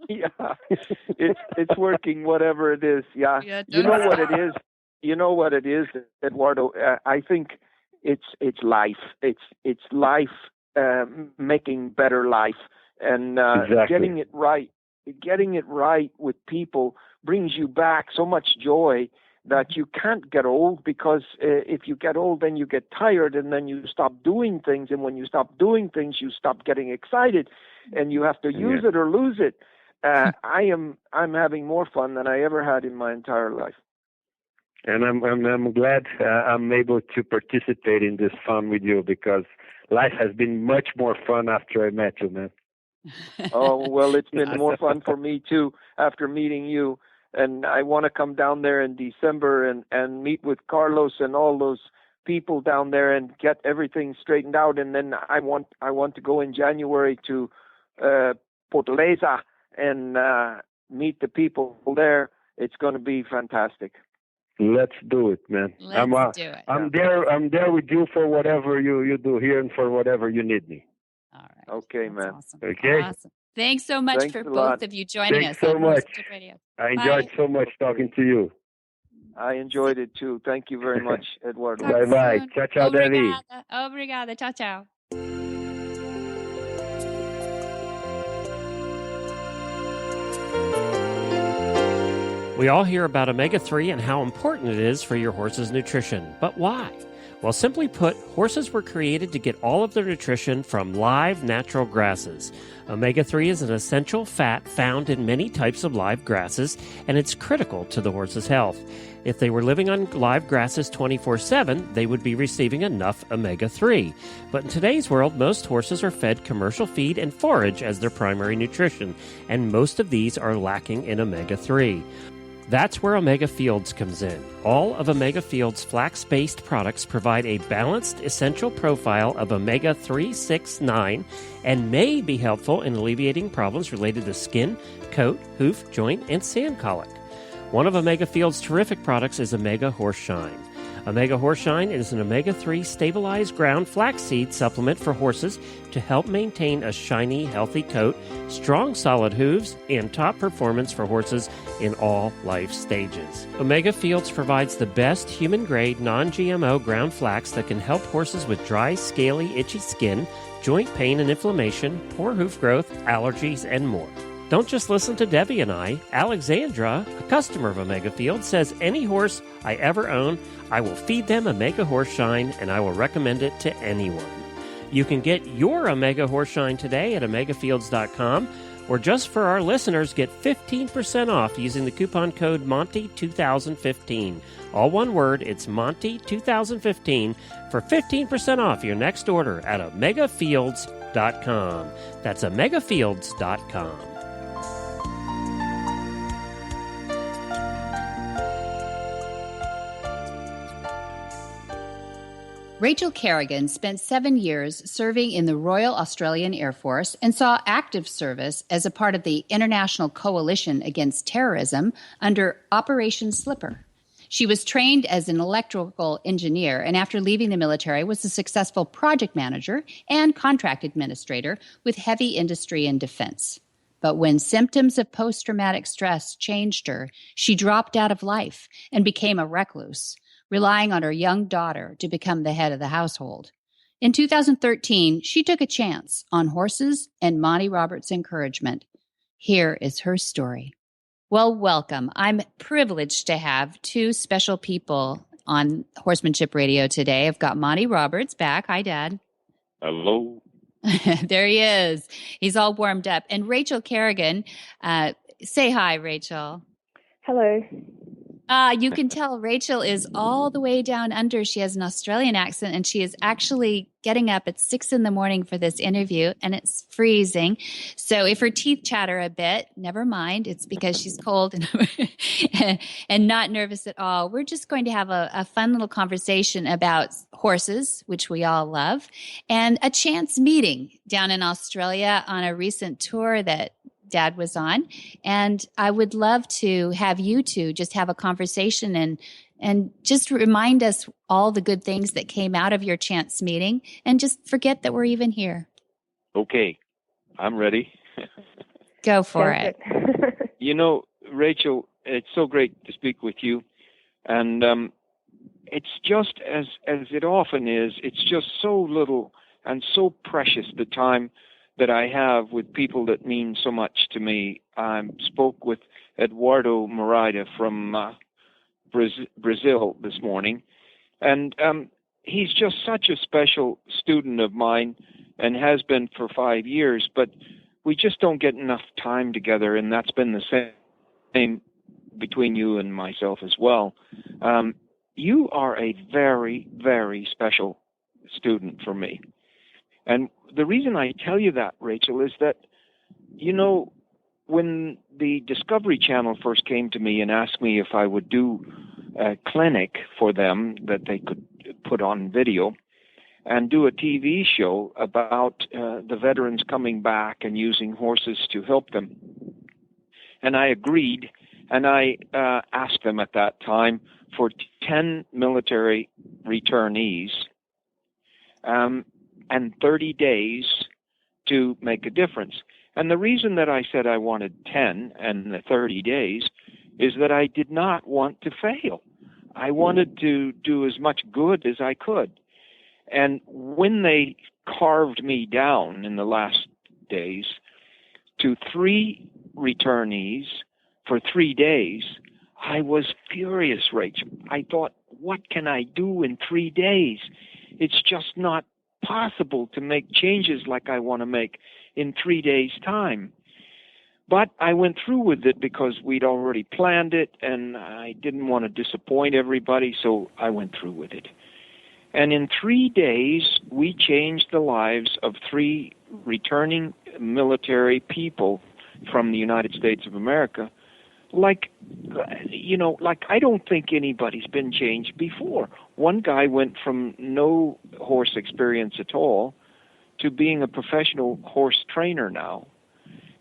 Yeah, it's working, whatever it is. Yeah, you know what it is. You know what it is, Eduardo. I think it's life. It's life making better life. And exactly. getting it right with people brings you back so much joy that you can't get old, because if you get old, then you get tired, and then you stop doing things. And when you stop doing things, you stop getting excited, and you have to use it or lose it. I'm having more fun than I ever had in my entire life. And I'm glad I'm able to participate in this fun with you, because life has been much more fun after I met you, man. Oh, well, it's been more fun for me too after meeting you, and I want to come down there in December and meet with Carlos and all those people down there and get everything straightened out. And then I want to go in January to Fortaleza and meet the people there. It's going to be fantastic. Let's do it, man. Let's do it. I'm there with you for whatever you do here and for whatever you need me. All right. Okay, That's man. Awesome. Okay. Awesome. Thanks so much Thanks for a both lot. of you joining Thanks us so on much. Horsemanship Radio. I enjoyed so much talking to you. I enjoyed it too. Thank you very much, Eduardo. Talk Bye-bye. soon. Ciao, ciao, Debbie. Obrigada. Ciao, ciao. We all hear about omega-3 and how important it is for your horse's nutrition. But why? Well, simply put, horses were created to get all of their nutrition from live, natural grasses. Omega-3 is an essential fat found in many types of live grasses, and it's critical to the horse's health. If they were living on live grasses 24/7, they would be receiving enough omega-3. But in today's world, most horses are fed commercial feed and forage as their primary nutrition, and most of these are lacking in omega-3. That's where Omega Fields comes in. All of Omega Fields' flax-based products provide a balanced, essential profile of omega-3, 6, 9, and may be helpful in alleviating problems related to skin, coat, hoof, joint, and sand colic. One of Omega Fields' terrific products is Omega Horseshine. Omega Horseshine is an omega-3 stabilized ground flaxseed supplement for horses to help maintain a shiny, healthy coat, strong, solid hooves, and top performance for horses in all life stages. Omega Fields provides the best human-grade, non-GMO ground flax that can help horses with dry, scaly, itchy skin, joint pain and inflammation, poor hoof growth, allergies, and more. Don't just listen to Debbie and I. Alexandra, a customer of Omega Fields, says any horse I ever own, I will feed them Omega Horseshine, and I will recommend it to anyone. You can get your Omega Horseshine today at omegafields.com, or just for our listeners, get 15% off using the coupon code Monty2015. All one word, it's Monty2015 for 15% off your next order at omegafields.com. That's omegafields.com. Rachel Kerrigan spent 7 years serving in the Royal Australian Air Force and saw active service as a part of the International Coalition Against Terrorism under Operation Slipper. She was trained as an electrical engineer, and after leaving the military was a successful project manager and contract administrator with heavy industry and defense. But when symptoms of post-traumatic stress changed her, she dropped out of life and became a recluse, relying on her young daughter to become the head of the household. In 2013, she took a chance on horses and Monty Roberts' encouragement. Here is her story. Well, welcome. I'm privileged to have two special people on Horsemanship Radio today. I've got Monty Roberts back. Hi, Dad. Hello. There he is. He's all warmed up. And Rachel Kerrigan. Say hi, Rachel. Hello. You can tell Rachel is all the way down under. She has an Australian accent, and she is actually getting up at 6 a.m. for this interview, and it's freezing. So if her teeth chatter a bit, never mind. It's because she's cold and not nervous at all. We're just going to have a fun little conversation about horses, which we all love, and a chance meeting down in Australia on a recent tour that Dad was on. And I would love to have you two just have a conversation and just remind us all the good things that came out of your chance meeting and just forget that we're even here. Okay, I'm ready. Go for it. You know, Rachel, it's so great to speak with you. And it's just as it often is, it's just so little and so precious the time that I have with people that mean so much to me. I spoke with Eduardo Moreira from Brazil this morning, and he's just such a special student of mine and has been for 5 years, but we just don't get enough time together, and that's been the same between you and myself as well. You are a very, very special student for me. And the reason I tell you that, Rachel, is that, you know, when the Discovery Channel first came to me and asked me if I would do a clinic for them that they could put on video and do a TV show about the veterans coming back and using horses to help them. And I agreed, and I asked them at that time for 10 military returnees and 30 days to make a difference. And the reason that I said I wanted 10 and the 30 days is that I did not want to fail. I wanted to do as much good as I could. And when they carved me down in the last days to 3 returnees for 3 days, I was furious, Rachel. I thought, what can I do in 3 days? It's just not possible to make changes like I want to make in 3 days' time. But I went through with it because we'd already planned it, and I didn't want to disappoint everybody, so I went through with it. And in 3 days, we changed the lives of 3 returning military people from the United States of America. Like I don't think anybody's been changed before. One guy went from no horse experience at all to being a professional horse trainer now.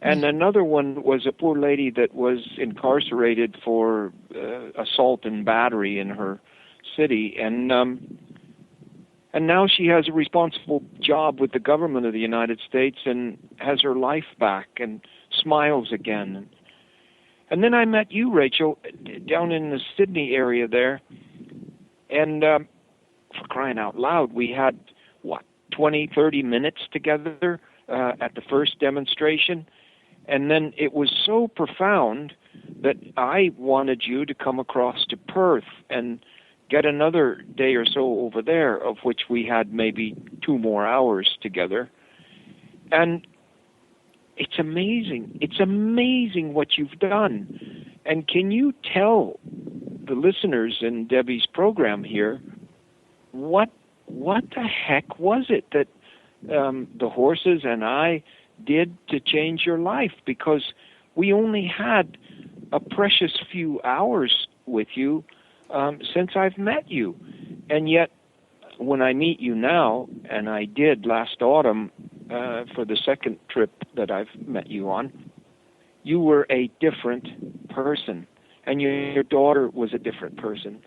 And another one was a poor lady that was incarcerated for assault and battery in her city. And now she has a responsible job with the government of the United States and has her life back and smiles again. And then I met you, Rachel, down in the Sydney area there. And for crying out loud, we had, 20, 30 minutes together at the first demonstration. And then it was so profound that I wanted you to come across to Perth and get another day or so over there, of which we had maybe 2 more hours together. And it's amazing. It's amazing what you've done. And can you tell the listeners in Debbie's program here, what the heck was it that the horses and I did to change your life? Because we only had a precious few hours with you since I've met you. And yet, when I meet you now, and I did last autumn for the second trip that I've met you on, you were a different person. and your daughter was a different person.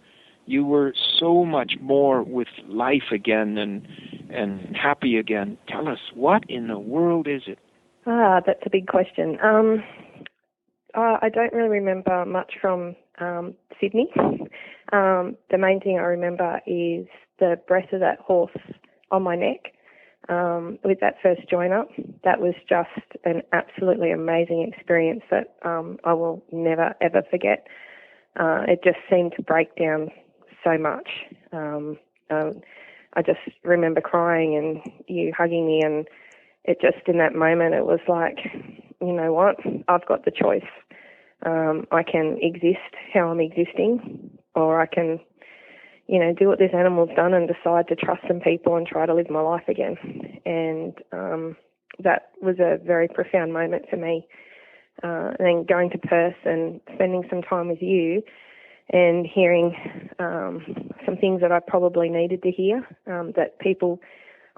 You were so much more with life again and happy again. Tell us, what in the world is it? That's a big question. I don't really remember much from Sydney. The main thing I remember is the breath of that horse on my neck with that first join-up. That was just an absolutely amazing experience that I will never, ever forget. It just seemed to break down so much. I just remember crying and you hugging me, and it just, in that moment, it was like, you know what, I've got the choice. I can exist how I'm existing, or I can, you know, do what this animal's done and decide to trust some people and try to live my life again. And that was a very profound moment for me. And then going to Perth and spending some time with you and hearing some things that I probably needed to hear, that people,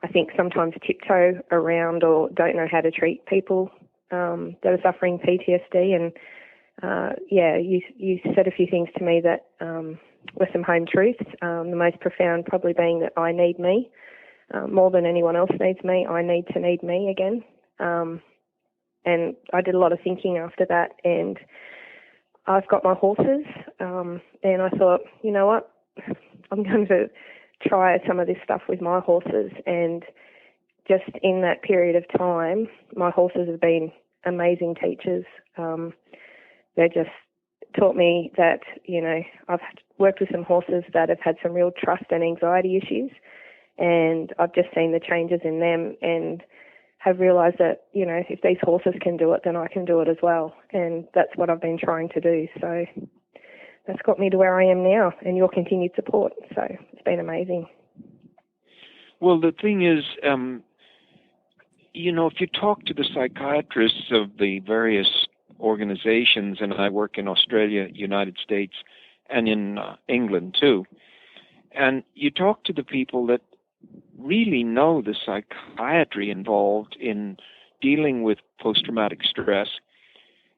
I think, sometimes tiptoe around or don't know how to treat people that are suffering PTSD. And you said a few things to me that were some home truths, the most profound probably being that I need me. More than anyone else needs me, I need to need me again. And I did a lot of thinking after that, and I've got my horses, and I thought, you know what, I'm going to try some of this stuff with my horses. And just in that period of time, my horses have been amazing teachers. They just taught me that, you know, I've worked with some horses that have had some real trust and anxiety issues, and I've just seen the changes in them and have realised that, you know, if these horses can do it, then I can do it as well. And that's what I've been trying to do. So that's got me to where I am now, and your continued support. So it's been amazing. Well, the thing is, you know, if you talk to the psychiatrists of the various organizations, and I work in Australia, United States, and in England too, and you talk to the people that really know the psychiatry involved in dealing with post-traumatic stress,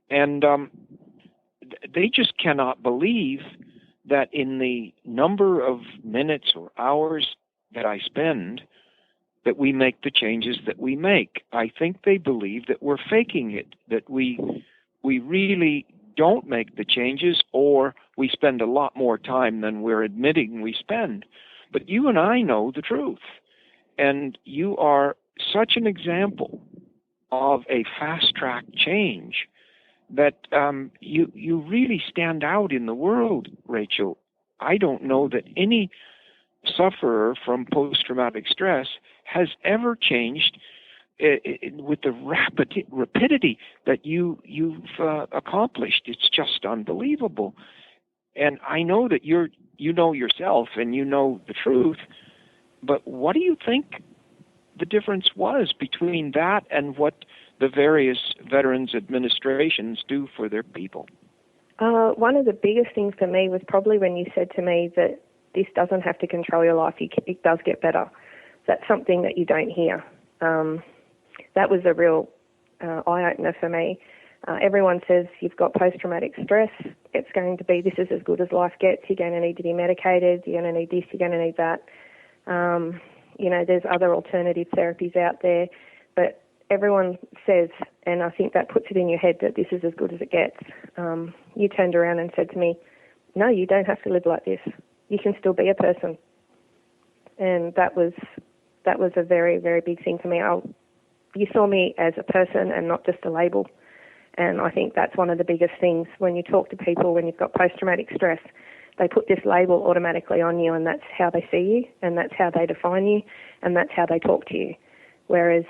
and they just cannot believe that in the number of minutes or hours that I spend, that we make the changes that we make. I think they believe that we're faking it, that we really don't make the changes, or we spend a lot more time than we're admitting we spend. But you and I know the truth. And you are such an example of a fast-track change that you really stand out in the world, Rachel. I don't know that any sufferer from post-traumatic stress has ever changed with the rapidity that you've accomplished. It's just unbelievable. And I know that you know yourself and you know the truth, but what do you think the difference was between that and what the various veterans administrations do for their people? One of the biggest things for me was probably when you said to me that this doesn't have to control your life, it does get better. That's something that you don't hear. That was a real eye-opener for me. Everyone says you've got post-traumatic stress, it's going to be, this is as good as life gets, you're going to need to be medicated, you're going to need this, you're going to need that. You know, there's other alternative therapies out there, but everyone says, and I think that puts it in your head that this is as good as it gets. You turned around and said to me, no, you don't have to live like this. You can still be a person. And that was a very, very big thing for me. You saw me as a person and not just a label. And I think that's one of the biggest things when you talk to people when you've got post-traumatic stress. They put this label automatically on you, and that's how they see you, and that's how they define you, and that's how they talk to you. Whereas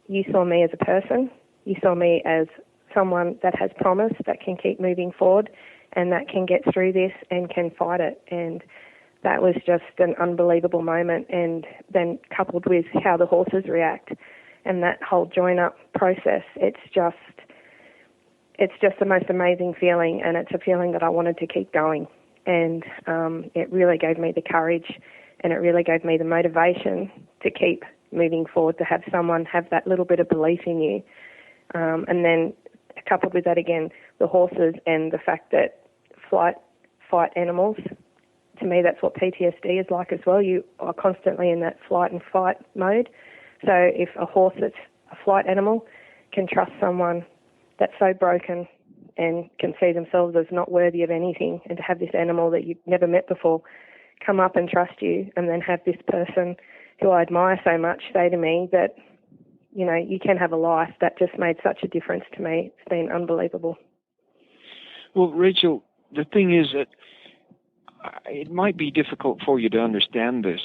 you saw me as a person, you saw me as someone that has promise, that can keep moving forward, and that can get through this and can fight it. And that was just an unbelievable moment. And then coupled with how the horses react and that whole join-up process, it's just the most amazing feeling, and it's a feeling that I wanted to keep going. And it really gave me the courage, and it really gave me the motivation to keep moving forward, to have someone have that little bit of belief in you. And then a coupled with that again, the horses and the fact that fight animals, to me that's what PTSD is like as well. You are constantly in that flight and fight mode. So if a horse that's a flight animal can trust someone that's so broken and can see themselves as not worthy of anything, and to have this animal that you've never met before come up and trust you, and then have this person who I admire so much say to me that, you know, you can have a life, that just made such a difference to me. It's been unbelievable. Well, Rachel, the thing is that it might be difficult for you to understand this,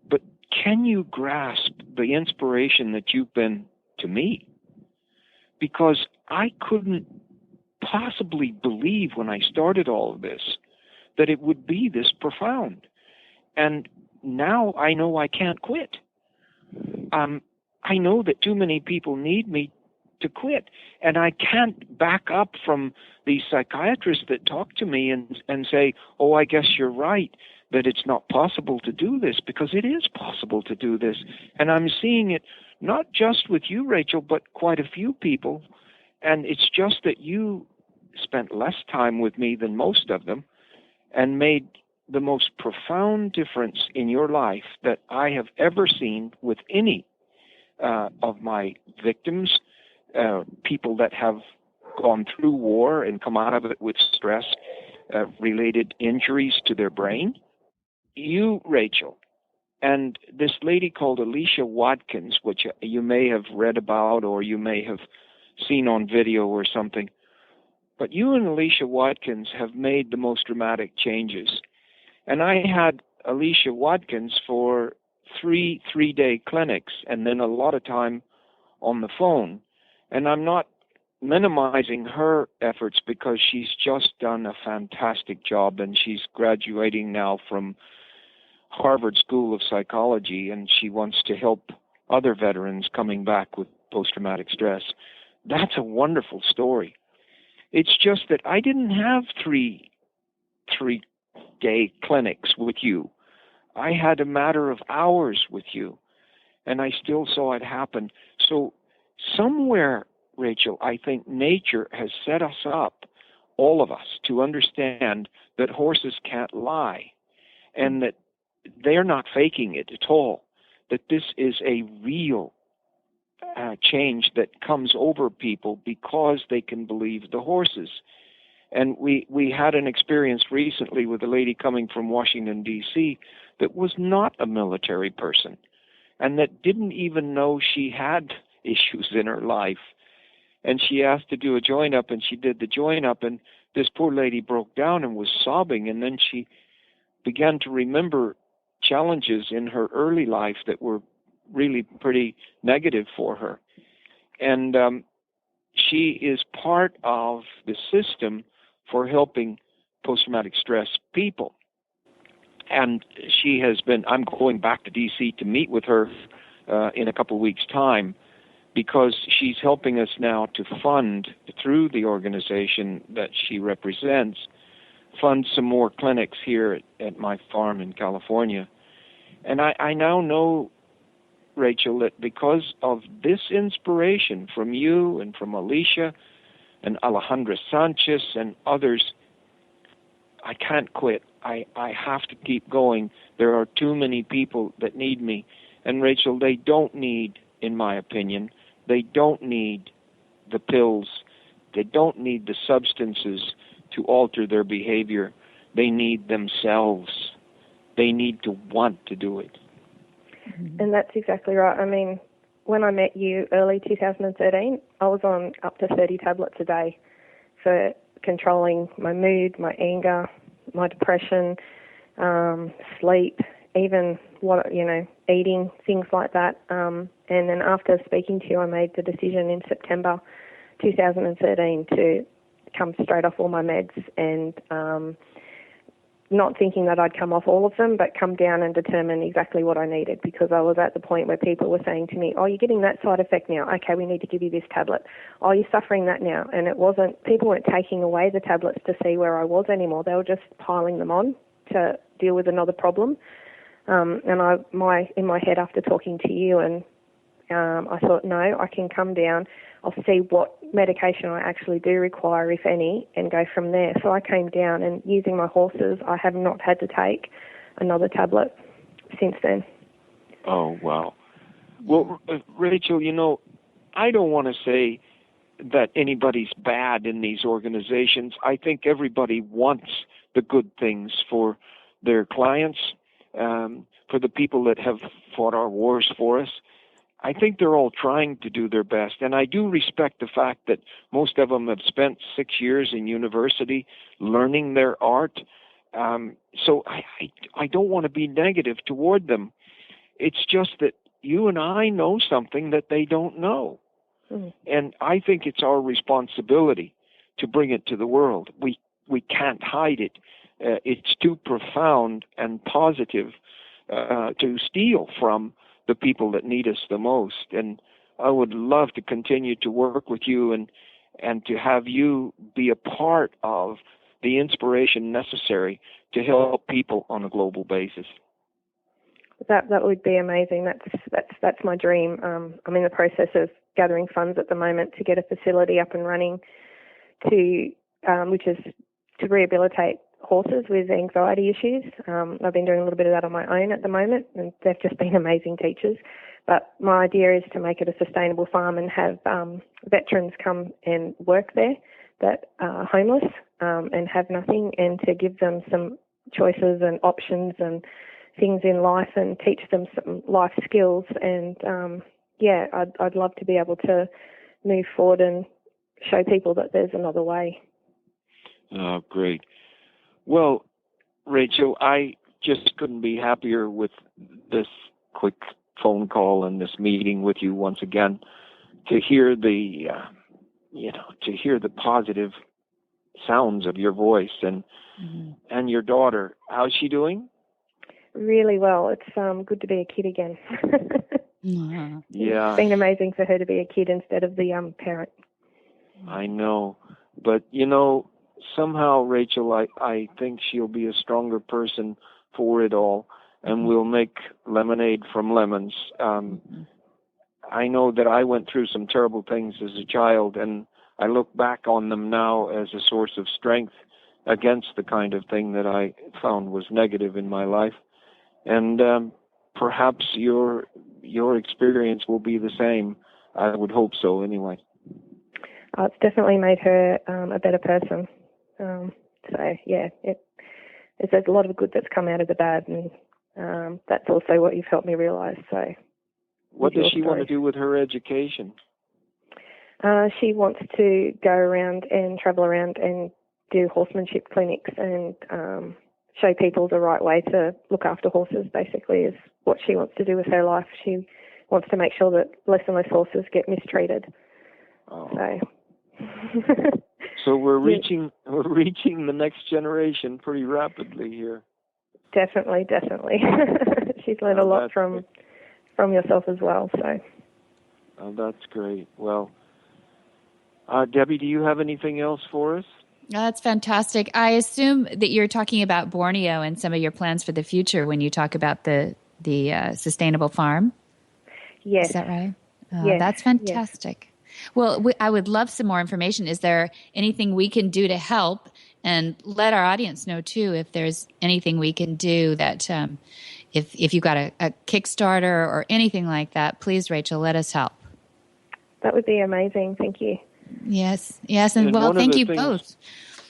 but can you grasp the inspiration that you've been to me? Because I couldn't possibly believe when I started all of this that it would be this profound. And now I know I can't quit. I know that too many people need me to quit. And I can't back up from these psychiatrists that talk to me and say, oh, I guess you're right, that it's not possible to do this, because it is possible to do this. And I'm seeing it not just with you, Rachel, but quite a few people. And it's just that you spent less time with me than most of them and made the most profound difference in your life that I have ever seen with any of my victims, people that have gone through war and come out of it with stress-related injuries to their brain. You, Rachel, and this lady called Alicia Watkins, which you may have read about or you may have seen on video or something, but you and Alicia Watkins have made the most dramatic changes. And I had Alicia Watkins for three-day clinics and then a lot of time on the phone. And I'm not minimizing her efforts because she's just done a fantastic job, and she's graduating now from Harvard School of Psychology, and she wants to help other veterans coming back with post-traumatic stress. That's a wonderful story. It's just that I didn't have three-day clinics with you. I had a matter of hours with you, and I still saw it happen. So somewhere, Rachel, I think nature has set us up, all of us, to understand that horses can't lie and that they're not faking it at all, that this is a real change that comes over people because they can believe the horses. And we had an experience recently with a lady coming from Washington, D.C. that was not a military person and that didn't even know she had issues in her life. And she asked to do a join-up, and she did the join-up, and this poor lady broke down and was sobbing, and then she began to remember challenges in her early life that were really pretty negative for her. And she is part of the system for helping post-traumatic stress people. And she has been, I'm going back to D.C. to meet with her in a couple of weeks' time, because she's helping us now to fund, through the organization that she represents, fund some more clinics here at my farm in California. And I now know, Rachel, that because of this inspiration from you and from Alicia and Alejandra Sanchez and others, I can't quit. I have to keep going. There are too many people that need me. And Rachel, they don't need, in my opinion, they don't need the pills. They don't need the substances to alter their behavior. They need themselves. They need to want to do it. And that's exactly right. I mean, when I met you early 2013, I was on up to 30 tablets a day for controlling my mood, my anger, my depression, sleep, even eating, things like that. And then after speaking to you, I made the decision in September 2013 to come straight off all my meds, and not thinking that I'd come off all of them, but come down and determine exactly what I needed, because I was at the point where people were saying to me, oh, you're getting that side effect now. Okay, we need to give you this tablet. Oh, you're suffering that now. And people weren't taking away the tablets to see where I was anymore. They were just piling them on to deal with another problem. And in my head, after talking to you, and I thought, no, I can come down. I'll see what medication I actually do require, if any, and go from there. So I came down, and using my horses, I have not had to take another tablet since then. Oh, wow. Well, Rachel, I don't want to say that anybody's bad in these organizations. I think everybody wants the good things for their clients, for the people that have fought our wars for us. I think they're all trying to do their best, and I do respect the fact that most of them have spent 6 years in university learning their art. So I don't want to be negative toward them. It's just that you and I know something that they don't know. Mm. And I think it's our responsibility to bring it to the world. We can't hide it. It's too profound and positive to steal from the people that need us the most. And I would love to continue to work with you and to have you be a part of the inspiration necessary to help people on a global basis. That would be amazing. That's my dream. I'm in the process of gathering funds at the moment to get a facility up and running which is to rehabilitate horses with anxiety issues. I've been doing a little bit of that on my own at the moment, and they've just been amazing teachers. But my idea is to make it a sustainable farm and have veterans come and work there that are homeless and have nothing, and to give them some choices and options and things in life and teach them some life skills. And I'd love to be able to move forward and show people that there's another way. Oh, great. Well, Rachel, I just couldn't be happier with this quick phone call and this meeting with you once again, to hear the positive sounds of your voice and your daughter. How's she doing? Really well. It's good to be a kid again. Yeah. It's been amazing for her to be a kid instead of the parent. I know. But, somehow, Rachel, I think she'll be a stronger person for it all, and we'll make lemonade from lemons. I know that I went through some terrible things as a child, and I look back on them now as a source of strength against the kind of thing that I found was negative in my life. And perhaps your experience will be the same. I would hope so, anyway. It's definitely made her a better person. There's a lot of good that's come out of the bad, and that's also what you've helped me realize. So, what does she want to do with her education? She wants to go around and travel around and do horsemanship clinics and show people the right way to look after horses, basically, is what she wants to do with her life. She wants to make sure that less and less horses get mistreated. Oh. So... So we're reaching the next generation pretty rapidly here. Definitely. She's learned a lot from yourself as well. So. Oh, that's great. Well, Debbie, do you have anything else for us? That's fantastic. I assume that you're talking about Borneo and some of your plans for the future when you talk about the sustainable farm. Yes. Is that right? Yes. That's fantastic. Yes. Well, I would love some more information. Is there anything we can do to help? And let our audience know, too, if there's anything we can do that if you've got a Kickstarter or anything like that, please, Rachel, let us help. That would be amazing. Thank you. Yes. And well, thank you both.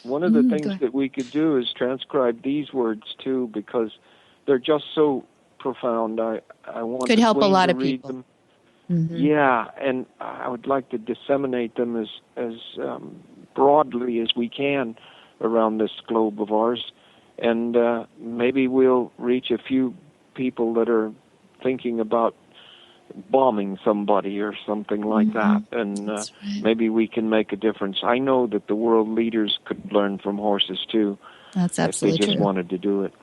One of the things that we could do is transcribe these words, too, because they're just so profound. I want could help a lot of people. Them. Mm-hmm. Yeah, and I would like to disseminate them as broadly as we can around this globe of ours, and maybe we'll reach a few people that are thinking about bombing somebody or something like that, and right. Maybe we can make a difference. I know that the world leaders could learn from horses too. That's absolutely if they just true. wanted to do it.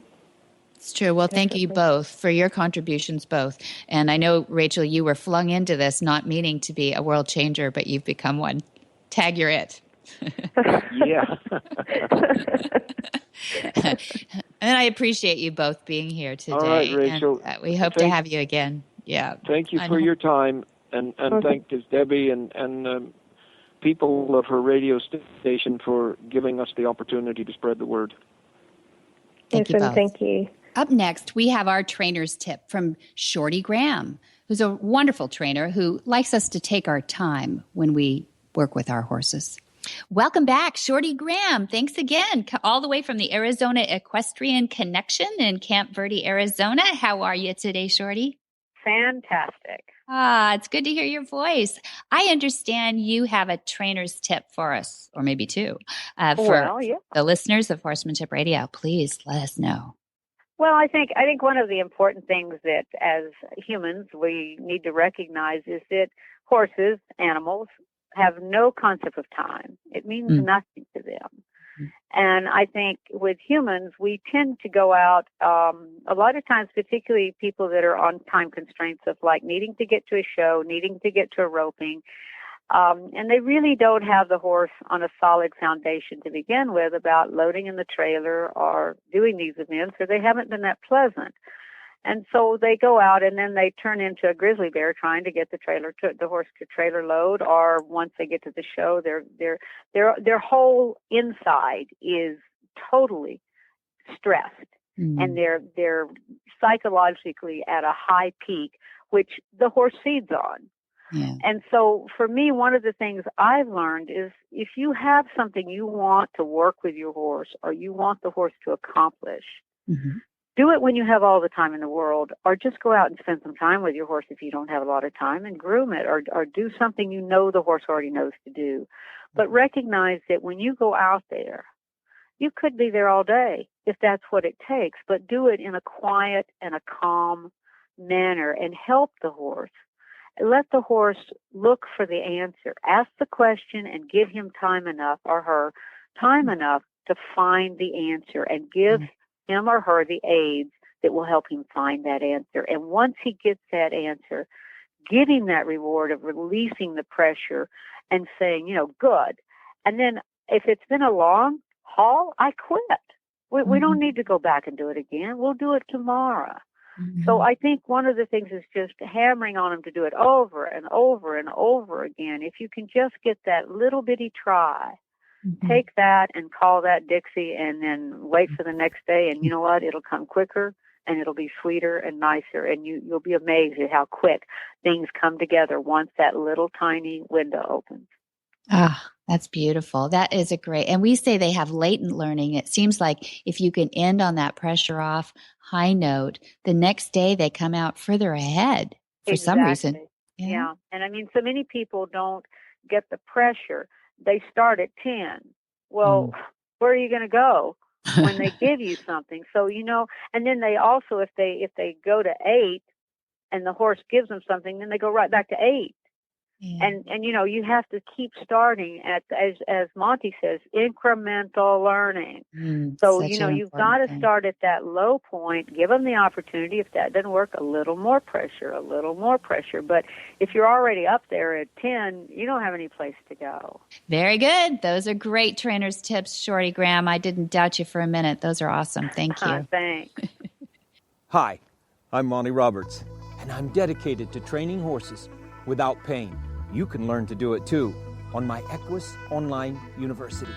It's true. Well, thank you both for your contributions, both. And I know, Rachel, you were flung into this not meaning to be a world changer, but you've become one. Tag, you're it. Yeah. And I appreciate you both being here today. All right, Rachel. And we hope to have you again. Yeah. Thank you for your time. And thank Debbie and people of her radio station for giving us the opportunity to spread the word. Thank you both. Thank you. Up next, we have our trainer's tip from Shorty Graham, who's a wonderful trainer who likes us to take our time when we work with our horses. Welcome back, Shorty Graham. Thanks again, all the way from the Arizona Equestrian Connection in Camp Verde, Arizona. How are you today, Shorty? Fantastic. It's good to hear your voice. I understand you have a trainer's tip for us, or maybe two, for the listeners of Horsemanship Radio. Please let us know. Well, I think one of the important things that as humans we need to recognize is that horses, animals, have no concept of time. It means nothing to them. And I think with humans, we tend to go out a lot of times, particularly people that are on time constraints of like needing to get to a show, needing to get to a roping, and they really don't have the horse on a solid foundation to begin with about loading in the trailer or doing these events, or they haven't been that pleasant. And so they go out and then they turn into a grizzly bear trying to get the horse to trailer load, or once they get to the show, their whole inside is totally stressed, and they're psychologically at a high peak, which the horse feeds on. Yeah. And so for me, one of the things I've learned is if you have something you want to work with your horse or you want the horse to accomplish, do it when you have all the time in the world, or just go out and spend some time with your horse if you don't have a lot of time and groom it, or do something you know the horse already knows to do. But recognize that when you go out there, you could be there all day if that's what it takes, but do it in a quiet and a calm manner and help the horse. Let the horse look for the answer. Ask the question and give him time enough, or her time enough, to find the answer, and give him or her the aids that will help him find that answer. And once he gets that answer, give him that reward of releasing the pressure and saying, good. And then if it's been a long haul, I quit. We don't need to go back and do it again. We'll do it tomorrow. So I think one of the things is just hammering on them to do it over and over and over again. If you can just get that little bitty try, take that and call that Dixie, and then wait for the next day, and you know what? It'll come quicker, and it'll be sweeter and nicer, and you'll be amazed at how quick things come together once that little tiny window opens. That's beautiful. That is a great, and we say they have latent learning. It seems like if you can end on that pressure off high note, the next day they come out further ahead for some reason. Yeah. And I mean, so many people don't get the pressure. They start at 10. Well, where are you going to go when they give you something? So, and then they also, if they go to 8 and the horse gives them something, then they go right back to 8. Yeah. And you have to keep starting at, as Monty says, incremental learning. So, you've got to start at that low point, give them the opportunity. If that doesn't work, a little more pressure. But if you're already up there at 10, you don't have any place to go. Very good. Those are great trainer's tips, Shorty Graham. I didn't doubt you for a minute. Those are awesome. Thank you. Thanks. Hi, I'm Monty Roberts, and I'm dedicated to training horses without pain. You can learn to do it too on my Equus Online University.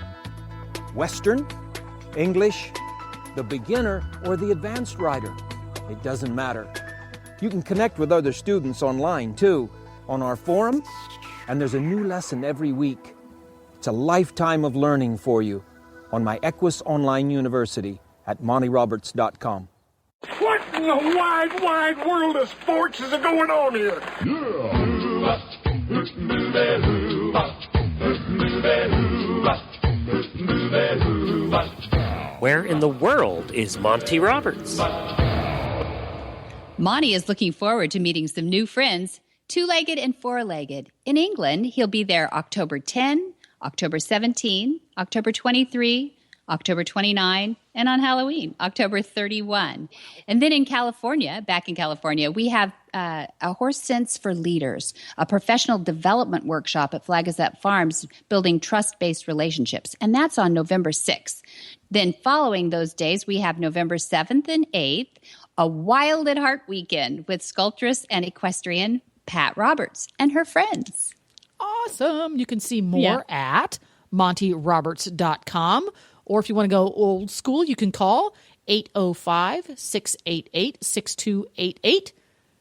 Western, English, the beginner, or the advanced rider. It doesn't matter. You can connect with other students online too, on our forum, and there's a new lesson every week. It's a lifetime of learning for you on my Equus Online University at montyroberts.com. What in the wide, wide world of sports is going on here? Where in the world is Monty Roberts? Monty is looking forward to meeting some new friends, two-legged and four-legged. In England, he'll be there October 10, October 17, October 23, October 29, and on Halloween, October 31. And then in California, back in California, we have a Horse Sense for Leaders, a professional development workshop at Flagazette Farms, building trust-based relationships. And that's on November 6th. Then following those days, we have November 7th and 8th, a Wild at Heart weekend with sculptress and equestrian Pat Roberts and her friends. Awesome. You can see more at montyroberts.com. Or if you want to go old school, you can call 805-688-6288.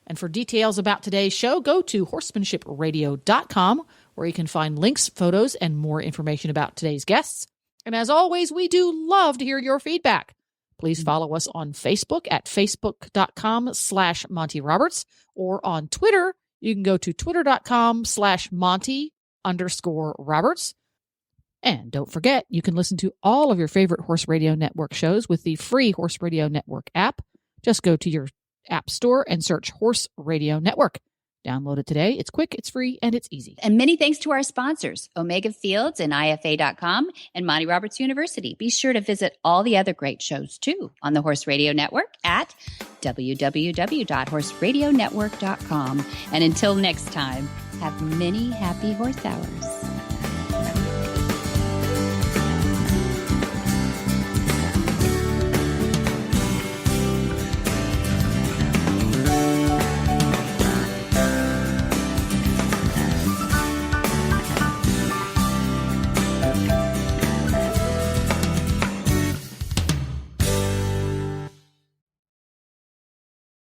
And for details about today's show, go to horsemanshipradio.com, where you can find links, photos, and more information about today's guests. And as always, we do love to hear your feedback. Please follow us on Facebook at facebook.com/Monty Roberts, or on Twitter. You can go to twitter.com/Monty_Roberts. And don't forget, you can listen to all of your favorite Horse Radio Network shows with the free Horse Radio Network app. Just go to your app store and search Horse Radio Network. Download it today. It's quick, it's free, and it's easy. And many thanks to our sponsors, Omega Fields and IFA.com and Monty Roberts University. Be sure to visit all the other great shows, too, on the Horse Radio Network at www.horseradionetwork.com. And until next time, have many happy horse hours.